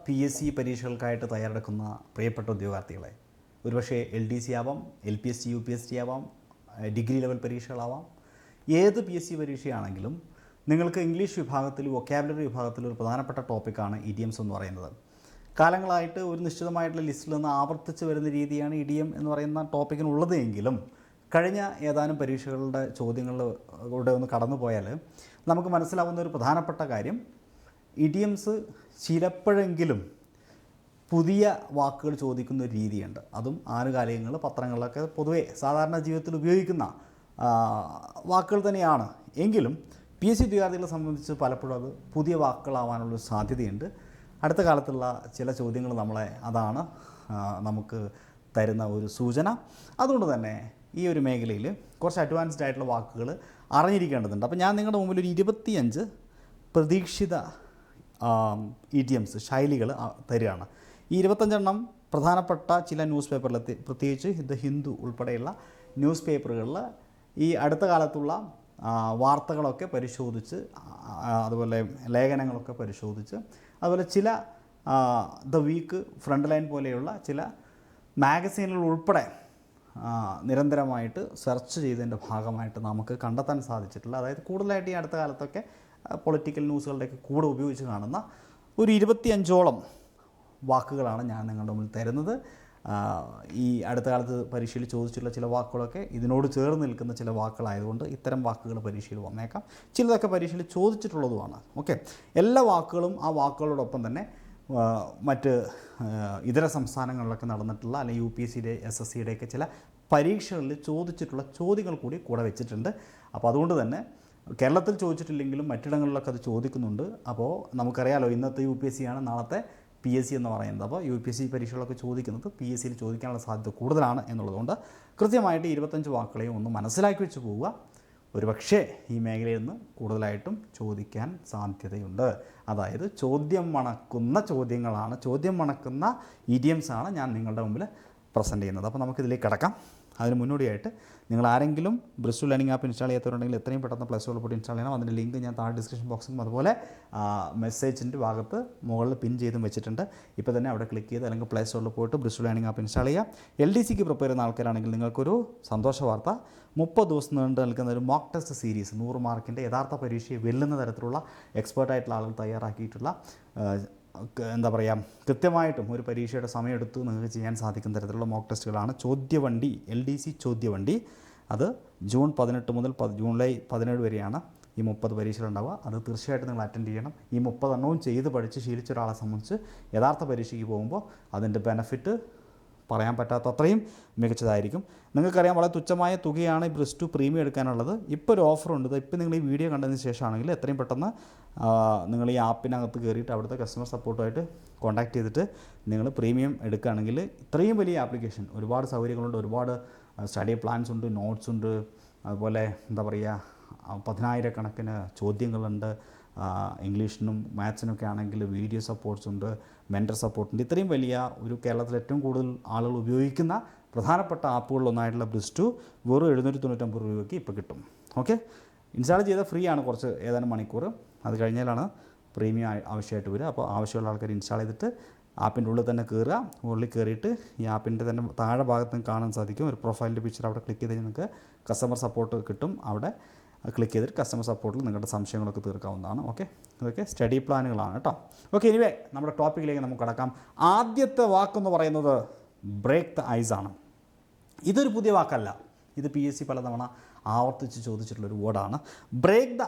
PSC പരീക്ഷകൾക്കായിട്ട് തയ്യാറെടുക്കുന്ന പ്രിയപ്പെട്ട ഉദ്യോഗാർത്ഥികളെ, ഒരുപക്ഷെ LDC ആവാം, LPSC UPSC ആവാം, ഡിഗ്രി ലെവൽ പരീക്ഷകളാവാം, ഏത് PSC പരീക്ഷയാണെങ്കിലും നിങ്ങൾക്ക് ഇംഗ്ലീഷ് വിഭാഗത്തിൽ, വൊക്കാബുലറി വിഭാഗത്തിൽ ഒരു പ്രധാനപ്പെട്ട ടോപ്പിക്കാണ് ഇഡിയംസ് എന്ന് പറയുന്നത്. കാലങ്ങളായിട്ട് ഒരു നിശ്ചിതമായിട്ടുള്ള ലിസ്റ്റിൽ നിന്ന് ആവർത്തിച്ച് വരുന്ന രീതിയാണ് ഇഡിയം എന്ന് പറയുന്ന ടോപ്പിക്കിനുള്ളത് എങ്കിലും കഴിഞ്ഞ ഏതാനും പരീക്ഷകളുടെ ചോദ്യങ്ങളിലൂടെ ഒന്ന് കടന്നു പോയാൽ നമുക്ക് മനസ്സിലാവുന്ന ഒരു പ്രധാനപ്പെട്ട കാര്യം, ഇഡിയംസ് ചിലപ്പോഴെങ്കിലും പുതിയ വാക്കുകൾ ചോദിക്കുന്ന ഒരു രീതിയുണ്ട്. അതും ആനുകാലികങ്ങൾ, പത്രങ്ങളിലൊക്കെ പൊതുവെ സാധാരണ ജീവിതത്തിൽ ഉപയോഗിക്കുന്ന വാക്കുകൾ തന്നെയാണ്. എങ്കിലും PSC ഉദ്യോഗാർത്ഥികളെ സംബന്ധിച്ച് പലപ്പോഴും അത് പുതിയ വാക്കുകളാവാനുള്ള സാധ്യതയുണ്ട്. അടുത്ത കാലത്തുള്ള ചില ചോദ്യങ്ങൾ അതാണ് നമുക്ക് തരുന്ന ഒരു സൂചന. അതുകൊണ്ട് തന്നെ ഈ ഒരു മേഖലയിൽ കുറച്ച് അഡ്വാൻസ്ഡ് ആയിട്ടുള്ള വാക്കുകൾ അറിഞ്ഞിരിക്കേണ്ടതുണ്ട്. അപ്പോൾ ഞാൻ നിങ്ങളുടെ മുമ്പിൽ ഒരു 25 പ്രതീക്ഷിത ഇഡിയംസ്, ശൈലികൾ തരികയാണ്. ഈ 25 പ്രധാനപ്പെട്ട ചില ന്യൂസ് പേപ്പറിൽ, പ്രത്യേകിച്ച് ദ ഹിന്ദു ഉൾപ്പെടെയുള്ള ന്യൂസ് പേപ്പറുകളിൽ ഈ അടുത്ത കാലത്തുള്ള വാർത്തകളൊക്കെ പരിശോധിച്ച്, അതുപോലെ ലേഖനങ്ങളൊക്കെ പരിശോധിച്ച്, അതുപോലെ ചില ദ വീക്ക്, ഫ്രണ്ട് ലൈൻ പോലെയുള്ള ചില മാഗസീനുകൾ ഉൾപ്പെടെ നിരന്തരമായിട്ട് സെർച്ച് ചെയ്തതിൻ്റെ ഭാഗമായിട്ട് നമുക്ക് കണ്ടെത്താൻ സാധിച്ചിട്ടുള്ള, അതായത് കൂടുതലായിട്ട് ഈ അടുത്ത കാലത്തൊക്കെ പൊളിറ്റിക്കൽ ന്യൂസുകളുടെയൊക്കെ കൂടെ ഉപയോഗിച്ച് കാണുന്ന ഒരു 25ഓളം വാക്കുകളാണ് ഞാൻ നിങ്ങളുടെ മുന്നിൽ തരുന്നത്. ഈ അടുത്ത കാലത്ത് പരീക്ഷയിൽ ചോദിച്ചിട്ടുള്ള ചില വാക്കുകളൊക്കെ ഇതിനോട് ചേർന്ന് നിൽക്കുന്ന ചില വാക്കുകളായതുകൊണ്ട് ഇത്തരം വാക്കുകൾ പരീക്ഷയിൽ വന്നേക്കാം. ചിലതൊക്കെ പരീക്ഷയിൽ ചോദിച്ചിട്ടുള്ളതുമാണ്. ഓക്കെ, എല്ലാ വാക്കുകളും ആ വാക്കുകളോടൊപ്പം തന്നെ മറ്റ് ഇതര സംസ്ഥാനങ്ങളിലൊക്കെ നടന്നിട്ടുള്ള, അല്ലെങ്കിൽ UPSCയുടെ SSCയുടെയൊക്കെ ചില പരീക്ഷകളിൽ ചോദിച്ചിട്ടുള്ള ചോദ്യങ്ങൾ കൂടെ വെച്ചിട്ടുണ്ട്. അപ്പോൾ അതുകൊണ്ട് തന്നെ കേരളത്തിൽ ചോദിച്ചിട്ടില്ലെങ്കിലും മറ്റിടങ്ങളിലൊക്കെ അത് ചോദിക്കുന്നുണ്ട്. അപ്പോൾ നമുക്കറിയാലോ, ഇന്നത്തെ UPSC ആണ് നാളത്തെ PSC എന്ന് പറയുന്നത്. അപ്പോൾ UPSC പരീക്ഷകളൊക്കെ ചോദിക്കുന്നത് PSCയിൽ ചോദിക്കാനുള്ള സാധ്യത കൂടുതലാണ് എന്നുള്ളതുകൊണ്ട് കൃത്യമായിട്ട് 25 വാക്കുകളെയും ഒന്ന് മനസ്സിലാക്കി വെച്ച് പോവുക. ഒരുപക്ഷേ ഈ മേഖലയിൽ നിന്ന് കൂടുതലായിട്ടും ചോദിക്കാൻ സാധ്യതയുണ്ട്. അതായത് ചോദ്യം മണക്കുന്ന ചോദ്യങ്ങളാണ്, ചോദ്യം മണക്കുന്ന ഇഡിയംസാണ് ഞാൻ നിങ്ങളുടെ മുമ്പിൽ പ്രസൻറ്റ് ചെയ്യുന്നത്. അപ്പോൾ നമുക്കിതിലേക്ക് കടക്കാം. അതിന് മുന്നോടിയായിട്ട് നിങ്ങൾ ആരെങ്കിലും ബ്രിസ്റ്റോൾ ലേണിംഗ് ആപ്പ് ഇൻസ്റ്റാൾ ചെയ്യാത്തവരുണ്ടെങ്കിൽ എത്രയും പെട്ടെന്ന് പ്ലേ സ്റ്റോറിൽ പോയിട്ട് ഇൻസ്റ്റാൾ ചെയ്യണം. അതിൻ്റെ ലിങ്ക് ഞാൻ താഴെ ഡിസ്ക്രിപ്ഷൻ ബോക്സിലും അതുപോലെ മെസ്സേജിൻ്റെ ഭാഗത്ത് മുകളിൽ പിൻ ചെയ്തും വെച്ചിട്ടുണ്ട്. ഇപ്പോൾ തന്നെ അവിടെ ക്ലിക്ക് ചെയ്ത് അല്ലെങ്കിൽ പ്ലേ സ്റ്റോറിൽ പോയിട്ട് ബ്രിസ്റ്റോൾ ലേണിംഗ് ആപ്പ് ഇൻസ്റ്റാൾ ചെയ്യുക. LDCക്ക് പ്രിപ്പയർ ചെയ്യുന്ന ആൾക്കാരാണെങ്കിൽ നിങ്ങൾക്കൊരു സന്തോഷ വാർത്ത, 30 ദിവസം നീണ്ടു നിൽക്കുന്ന ഒരു മോക്ക് ടെസ്റ്റ് സീരീസ്, 100 മാർക്കിൻ്റെ യഥാർത്ഥ പരീക്ഷയെ വെല്ലുന്ന തരത്തിലുള്ള എക്സ്പേർട്ടായിട്ടുള്ള ആളുകൾ തയ്യാറാക്കിയിട്ടുള്ള, എന്താ പറയുക, കൃത്യമായിട്ടും ഒരു പരീക്ഷയുടെ സമയമെടുത്ത് നിങ്ങൾക്ക് ചെയ്യാൻ സാധിക്കുന്ന തരത്തിലുള്ള മോക്ക് ടെസ്റ്റുകളാണ് ചോദ്യവണ്ടി, LDC ചോദ്യവണ്ടി. അത് ജൂൺ 18 മുതൽ ജൂലൈ 17 വരെയാണ് ഈ 30 പരീക്ഷകളുണ്ടാവുക. അത് തീർച്ചയായിട്ടും നിങ്ങൾ അറ്റൻഡ് ചെയ്യണം. ഈ 30 ചെയ്ത് പഠിച്ച് ശീലിച്ച ഒരാളെ സംബന്ധിച്ച് യഥാർത്ഥ പരീക്ഷയ്ക്ക് പോകുമ്പോൾ അതിൻ്റെ ബെനഫിറ്റ് പറയാൻ പറ്റാത്ത അത്രയും മികച്ചതായിരിക്കും. നിങ്ങൾക്കറിയാം, വളരെ തുച്ഛമായ തുകയാണ് ഈ +2 പ്രീമിയം എടുക്കാനുള്ളത്. ഇപ്പോൾ ഒരു ഓഫറുണ്ട്. ഇപ്പോൾ നിങ്ങൾ ഈ വീഡിയോ കണ്ടതിന് ശേഷമാണെങ്കിൽ എത്രയും പെട്ടെന്ന് നിങ്ങൾ ഈ ആപ്പിനകത്ത് കയറിയിട്ട് അവിടുത്തെ കസ്റ്റമർ സപ്പോർട്ടുമായിട്ട് കോൺടാക്ട് ചെയ്തിട്ട് നിങ്ങൾ പ്രീമിയം എടുക്കുകയാണെങ്കിൽ, ഇത്രയും വലിയ ആപ്ലിക്കേഷൻ, ഒരുപാട് സൗകര്യങ്ങളുണ്ട്, ഒരുപാട് സ്റ്റഡി പ്ലാൻസ് ഉണ്ട്, നോട്ട്സ് ഉണ്ട്, അതുപോലെ എന്താ പറയുക, 10,000 ചോദ്യങ്ങളുണ്ട്. ഇംഗ്ലീഷിനും മാത്സിനൊക്കെ ആണെങ്കിൽ വീഡിയോ സപ്പോർട്ട്സ് ഉണ്ട്, മെൻറ്റർ സപ്പോർട്ടുണ്ട്. ഇത്രയും വലിയ ഒരു കേരളത്തിൽ ഏറ്റവും കൂടുതൽ ആളുകൾ ഉപയോഗിക്കുന്ന പ്രധാനപ്പെട്ട ആപ്പുകളിലൊന്നായിട്ടുള്ള +2 വെറും 799 രൂപയ്ക്ക് ഇപ്പോൾ കിട്ടും. ഓക്കെ, ഇൻസ്റ്റാൾ ചെയ്താൽ ഫ്രീ ആണ് കുറച്ച് ഏതാനും മണിക്കൂർ. അത് കഴിഞ്ഞാലാണ് പ്രീമിയം ആവശ്യമായിട്ട് വരിക. അപ്പോൾ ആവശ്യമുള്ള ആൾക്കാർ ഇൻസ്റ്റാൾ ചെയ്തിട്ട് ആപ്പിൻ്റെ ഉള്ളിൽ തന്നെ കയറുക. ഉള്ളിൽ കയറിയിട്ട് ഈ ആപ്പിൻ്റെ തന്നെ താഴെ ഭാഗത്ത് നിന്ന് കാണാൻ സാധിക്കും ഒരു പ്രൊഫൈലിൻ്റെ പിക്ചർ. അവിടെ ക്ലിക്ക് ചെയ്ത് നിങ്ങൾക്ക് കസ്റ്റമർ സപ്പോർട്ട് കിട്ടും. അവിടെ ക്ലിക്ക് ചെയ്തിട്ട് കസ്റ്റമർ സപ്പോർട്ടിൽ നിങ്ങളുടെ സംശയങ്ങളൊക്കെ തീർക്കാവുന്നതാണ്. ഓക്കെ, ഇതൊക്കെ സ്റ്റഡി പ്ലാനുകളാണ് കേട്ടോ. ഓക്കെ, എനിവേ നമ്മുടെ ടോപ്പിക്കിലേക്ക് നമുക്ക് കടക്കാം. ആദ്യത്തെ വാക്കെന്ന് പറയുന്നത് ബ്രേക്ക് ദ ഐസ് ആണ്. ഇതൊരു പുതിയ വാക്കല്ല. ഇത് PSC പലതവണ ആവർത്തിച്ച് ചോദിച്ചിട്ടുള്ളൊരു വേർഡാണ്. ബ്രേക്ക് ദ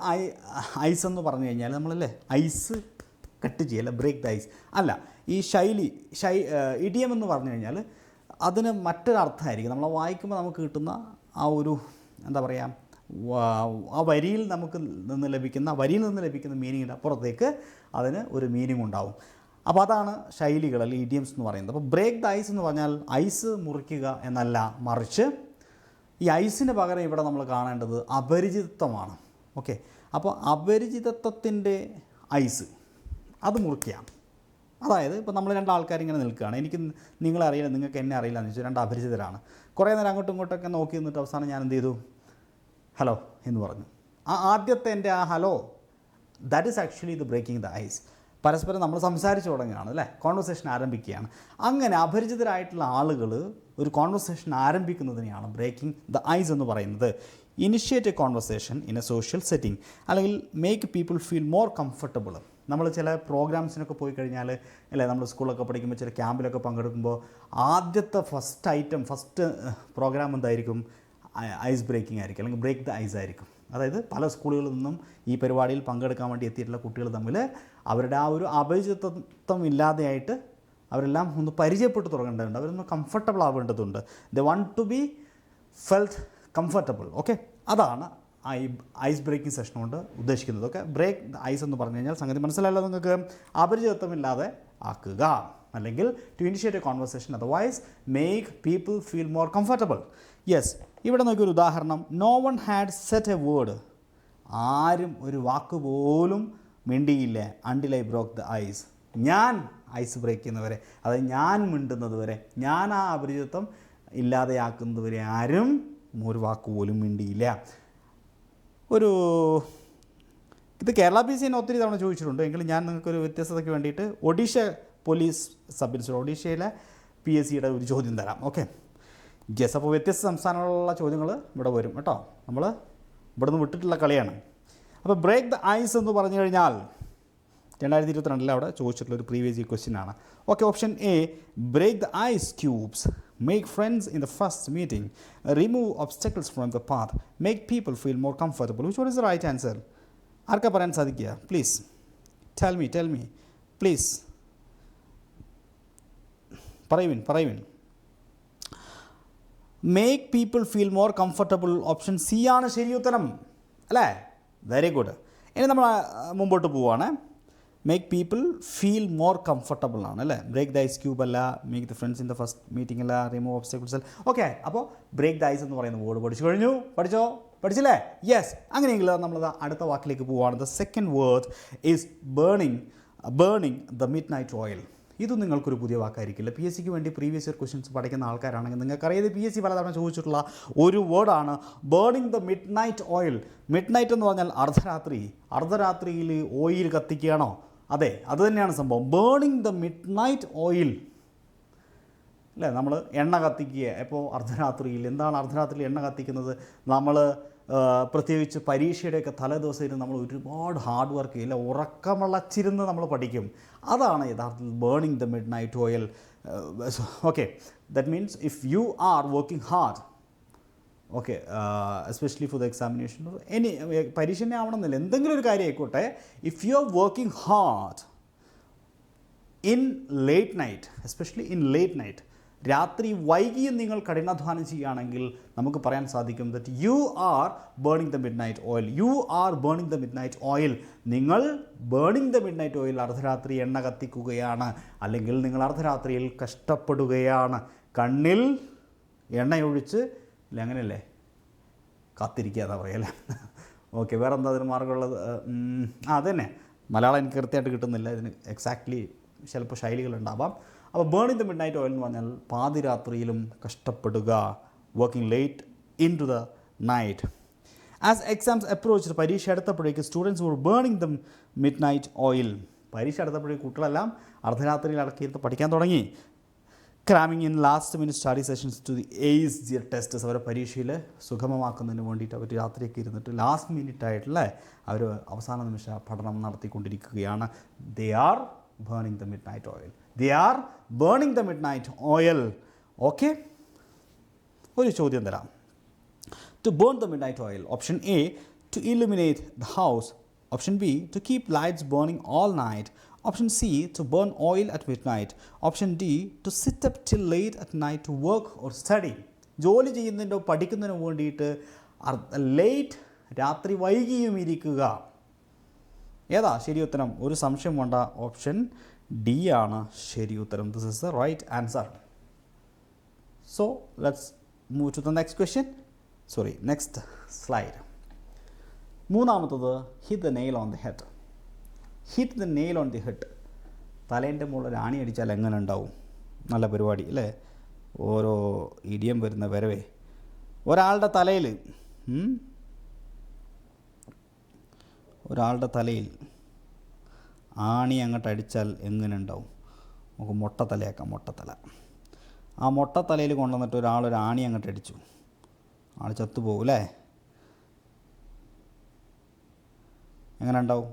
ഐസ് എന്ന് പറഞ്ഞു കഴിഞ്ഞാൽ നമ്മളല്ലേ ഐസ് കട്ട് ചെയ്യല്ല, ബ്രേക്ക് ദ ഐസ് അല്ല. ഈ ഇഡിയം എന്ന് പറഞ്ഞു കഴിഞ്ഞാൽ അതിന് മറ്റൊരർത്ഥമായിരിക്കും. നമ്മൾ വായിക്കുമ്പോൾ നമുക്ക് കിട്ടുന്ന ആ ഒരു, എന്താ പറയുക, ആ വരിയിൽ നിന്ന് ലഭിക്കുന്ന മീനിങ്ങിൻ്റെ അപ്പുറത്തേക്ക് അതിന് ഒരു മീനിങ് ഉണ്ടാവും. അപ്പോൾ അതാണ് ശൈലികൾ, അല്ലെങ്കിൽ ഇഡിയംസ് എന്ന് പറയുന്നത്. അപ്പോൾ ബ്രേക്ക് ദ ഐസ് എന്ന് പറഞ്ഞാൽ ഐസ് മുറിക്കുക എന്നല്ല, മറിച്ച് ഈ ഐസിന് പകരം ഇവിടെ നമ്മൾ കാണേണ്ടത് അപരിചിതത്വമാണ്. ഓക്കെ, അപ്പോൾ അപരിചിതത്വത്തിൻ്റെ ഐസ് അത് മുറിക്കുക. അതായത് ഇപ്പോൾ നമ്മൾ 2 ആൾക്കാർ ഇങ്ങനെ നിൽക്കുകയാണ്. എനിക്ക് നിങ്ങളെ അറിയില്ല, നിങ്ങൾക്ക് എന്നെ അറിയില്ല എന്ന് വെച്ചാൽ 2 അപരിചിതരാണ്. കുറേ നേരം അങ്ങോട്ടും ഇങ്ങോട്ടൊക്കെ നോക്കി നിന്നിട്ട് അവസാനം ഞാൻ എന്ത് ചെയ്തു, ഹലോ എന്ന് പറഞ്ഞു. ആ ആദ്യത്തെ എൻ്റെ ആ hello, that is actually the breaking the ice. പരസ്പരം നമ്മൾ സംസാരിച്ചു തുടങ്ങുകയാണ് അല്ലേ, കോൺവെർസേഷൻ ആരംഭിക്കുകയാണ്. അങ്ങനെ അപരിചിതരായിട്ടുള്ള ആളുകൾ ഒരു കോൺവെർസേഷൻ ആരംഭിക്കുന്നതിനെയാണ് ബ്രേക്കിംഗ് ദ ഐസ് എന്ന് പറയുന്നത്. Initiate a conversation in a social setting, അല്ലെങ്കിൽ make people feel more comfortable. നമ്മൾ ചില പ്രോഗ്രാംസിനൊക്കെ പോയി കഴിഞ്ഞാൽ അല്ലേ, നമ്മൾ സ്കൂളൊക്കെ പഠിക്കുമ്പോൾ ചില ക്യാമ്പിലൊക്കെ പങ്കെടുക്കുമ്പോൾ ആദ്യത്തെ ഫസ്റ്റ് പ്രോഗ്രാം എന്തായിരിക്കും? ഐസ് ബ്രേക്കിംഗ് ആയിരിക്കും, അല്ലെങ്കിൽ ബ്രേക്ക് ദ ഐസ് ആയിരിക്കും. അതായത് പല സ്കൂളുകളിൽ നിന്നും ഈ പരിപാടിയിൽ പങ്കെടുക്കാൻ വേണ്ടി എത്തിയിട്ടുള്ള കുട്ടികൾ തമ്മിൽ അവരുടെ ആ ഒരു അപരിചിതത്വം ഇല്ലാതെയായിട്ട് അവരെല്ലാം ഒന്ന് പരിചയപ്പെട്ട് തുടങ്ങേണ്ടതുണ്ട്, അവരൊന്ന് കംഫർട്ടബിൾ ആവേണ്ടതുണ്ട്. The want to be felt comfortable. Okay, അതാണ് ഐസ് ബ്രേക്കിംഗ് സെഷൻ കൊണ്ട് ഉദ്ദേശിക്കുന്നത്. ഓക്കെ, ബ്രേക്ക് ദ ഐസ് എന്ന് പറഞ്ഞു കഴിഞ്ഞാൽ സംഗതി മനസ്സിലായല്ലോ നിങ്ങൾക്ക്. അപരിചിതത്വമില്ലാതെ ആക്കുക, അല്ലെങ്കിൽ to initiate a conversation, otherwise make people feel more comfortable. Yes, ഇവിടെ നോക്കിയൊരു ഉദാഹരണം. No one had said a word. ആരും ഒരു വാക്ക് പോലും മിണ്ടിയില്ല. Until I broke the ice. ഞാൻ ഐസ് ബ്രേക്ക് ചെയ്യുന്നവരെ, അതായത് ഞാൻ മിണ്ടുന്നത് വരെ, ഞാൻ ആ അപരിചിതത്വം ഇല്ലാതെയാക്കുന്നത് വരെ ആരും ഒരു വാക്ക് പോലും മിണ്ടിയില്ല. ഇത് കേരള PSC തന്നെ ഒത്തിരി തവണ ചോദിച്ചിട്ടുണ്ട്. എങ്കിലും ഞാൻ നിങ്ങൾക്കൊരു വ്യത്യസ്തതയ്ക്ക് വേണ്ടിയിട്ട് ഒഡീഷ പോലീസ് സബ് ഇൻസ്പെക്ടർ, ഒഡീഷയിലെ PSCയുടെ ഒരു ചോദ്യം തരാം. Okay, yes. അപ്പോൾ വ്യത്യസ്ത സംസ്ഥാനങ്ങളിലുള്ള ചോദ്യങ്ങൾ ഇവിടെ വരും കേട്ടോ. നമ്മൾ ഇവിടെ നിന്ന് വിട്ടിട്ടുള്ള കളിയാണ്. അപ്പോൾ ബ്രേക്ക് ദ ഐസ് എന്ന് പറഞ്ഞു കഴിഞ്ഞാൽ 2022 അവിടെ ചോദിച്ചിട്ടുള്ളൊരു പ്രീവിയസ് ക്വസ്റ്റ്യൻ ആണ്. Okay, option A, break the ice cubes, make friends in the first meeting, remove obstacles from the path, make people feel more comfortable. Which one is the right answer? ആർക്കാ പറയാൻ സാധിക്കുക? Please tell me please പറയുവിൻ. Make people feel more comfortable. Option C ആണ് ശരി ഉത്തരം അല്ലേ? Very good. ഇനി നമ്മൾ മുമ്പോട്ട് പോവുകയാണ്. Make people feel more comfortable ആണ് അല്ലേ? ബ്രേക്ക് ദ ഐസ് ക്യൂബ് അല്ല, make the friends in the first meeting അല്ല, റിമൂവ് ഒബ്സ്റ്റക്കിൾസ് അല്ല. ഓക്കെ, അപ്പോൾ ബ്രേക്ക് ദ ഐസ് എന്ന് പറയുന്ന വേർഡ് പഠിച്ചില്ലേ? യെസ്. അങ്ങനെയെങ്കിൽ നമ്മൾ അടുത്ത വാക്കിലേക്ക് പോവുകയാണ്. The second word is burning the midnight oil. ഇത് നിങ്ങൾക്കൊരു പുതിയ വാക്കായിരിക്കില്ല. PSCക്ക് വേണ്ടി പ്രീവിയസ് ഇയർ ക്വസ്റ്റ്യൻസ് പഠിക്കുന്ന ആൾക്കാരാണെങ്കിൽ നിങ്ങൾക്കറിയാതെ PSC പലതവണ ചോദിച്ചിട്ടുള്ള ഒരു വേർഡാണ് burning the midnight oil. Midnight എന്ന് പറഞ്ഞാൽ അർദ്ധരാത്രിയിൽ ഓയിൽ കത്തിക്കുകയാണോ? അതെ, അത് തന്നെയാണ് സംഭവം. Burning the midnight oil അല്ലേ? നമ്മൾ എണ്ണ കത്തിക്കുക. ഇപ്പോൾ അർദ്ധരാത്രിയിൽ എന്താണ് അർദ്ധരാത്രിയിൽ എണ്ണ കത്തിക്കുന്നത്? നമ്മൾ പ്രത്യേകിച്ച് പരീക്ഷയുടെയൊക്കെ തലേദിവസം ഇരുന്ന് നമ്മൾ ഒരുപാട് ഹാർഡ് വർക്ക് ചെയ്യില്ല, ഉറക്കമുളച്ചിരുന്ന് നമ്മൾ പഠിക്കും. അതാണ് യഥാർത്ഥത്തിൽ burning the midnight oil. Okay, that means if you are working hard, okay, especially for the examination, any പരീക്ഷ തന്നെ ആവണമെന്നില്ല, എന്തെങ്കിലും ഒരു കാര്യം ആയിക്കോട്ടെ. If you are working hard in late night, especially in late night, രാത്രി വൈകിയും നിങ്ങൾ കഠിനാധ്വാനം ചെയ്യുകയാണെങ്കിൽ നമുക്ക് പറയാൻ സാധിക്കും that you are burning the midnight oil. നിങ്ങൾ burning the midnight oil, അർദ്ധരാത്രി എണ്ണ കത്തിക്കുകയാണ്, അല്ലെങ്കിൽ നിങ്ങൾ അർദ്ധരാത്രിയിൽ കഷ്ടപ്പെടുകയാണ്. കണ്ണിൽ എണ്ണയൊഴിച്ച് അല്ലേ, അങ്ങനെയല്ലേ, കാത്തിരിക്കുക എന്നാ പറയല്ലേ. ഓക്കെ, വേറെ എന്താ അതിന് മാർഗമുള്ളത്? അതന്നെ, മലയാളം എനിക്ക് കൃത്യമായിട്ട് കിട്ടുന്നില്ല ഇതിന്. എക്സാക്ട്ലി ചിലപ്പോൾ ശൈലികളുണ്ടാവാം. അപ്പോൾ burning the midnight oil എന്ന് പറഞ്ഞാൽ പാതിരാത്രിയിലും കഷ്ടപ്പെടുക, working late into the night. As exams approach, പരീക്ഷ അടുത്തപ്പോഴേക്ക് students were burning the midnight oil. പരീക്ഷ അടുത്തപ്പോഴേക്ക് കുട്ടികളെല്ലാം അർദ്ധരാത്രിയിൽ അടക്കിയിരുന്ന് പഠിക്കാൻ തുടങ്ങി. Cramming in last minute study sessions to the ace their tests. അവരെ പരീക്ഷയിൽ സുഗമമാക്കുന്നതിന് വേണ്ടിയിട്ട് അവർ രാത്രിയൊക്കെ ഇരുന്നിട്ട് ലാസ്റ്റ് മിനിറ്റ് ആയിട്ടുള്ള അവർ അവസാന നിമിഷ പഠനം നടത്തിക്കൊണ്ടിരിക്കുകയാണ്. They are burning the midnight oil. Okay, ഒരു ചോദ്യം തരാം. To burn the midnight oil. Option A, to illuminate the house. Option B, to keep lights burning all night. Option C, to burn oil at midnight. Option D, to sit up till late at night to work or study. ജോലി ചെയ്യുന്നതിനോ പഠിക്കുന്നതിനോ വേണ്ടിയിട്ട് late, രാത്രി വൈകിയും ഇരിക്കുക. ഏതാ ശരി ഉത്തരം? ഒരു സംശയം വേണ്ട, ഓപ്ഷൻ ഡി ആണ് ശരി ഉത്തരം. This is the right answer. So let's move to the next slide. മൂന്നാമത്തത്, hit the nail on the head. Hit the nail on the head. തലേൻ്റെ മുകളിൽ ആണി അടിച്ചാൽ എങ്ങനെ ഉണ്ടാവും? നല്ല പരിപാടി അല്ലേ? ഓരോ ഇടിയം വരുന്ന വരവേ. ഒരാളുടെ തലയിൽ ആണി അങ്ങോട്ട് അടിച്ചാൽ എങ്ങനെ ഉണ്ടാവും? നമുക്ക് മൊട്ടത്തലയാക്കാം. മൊട്ടത്തല. ആ മൊട്ടത്തലയിൽ കൊണ്ടുവന്നിട്ട് ഒരാളൊരു ആണി അങ്ങോട്ട് അടിച്ചു, ആൾ ചത്തുപോകും അല്ലേ? എങ്ങനെ ഉണ്ടാവും?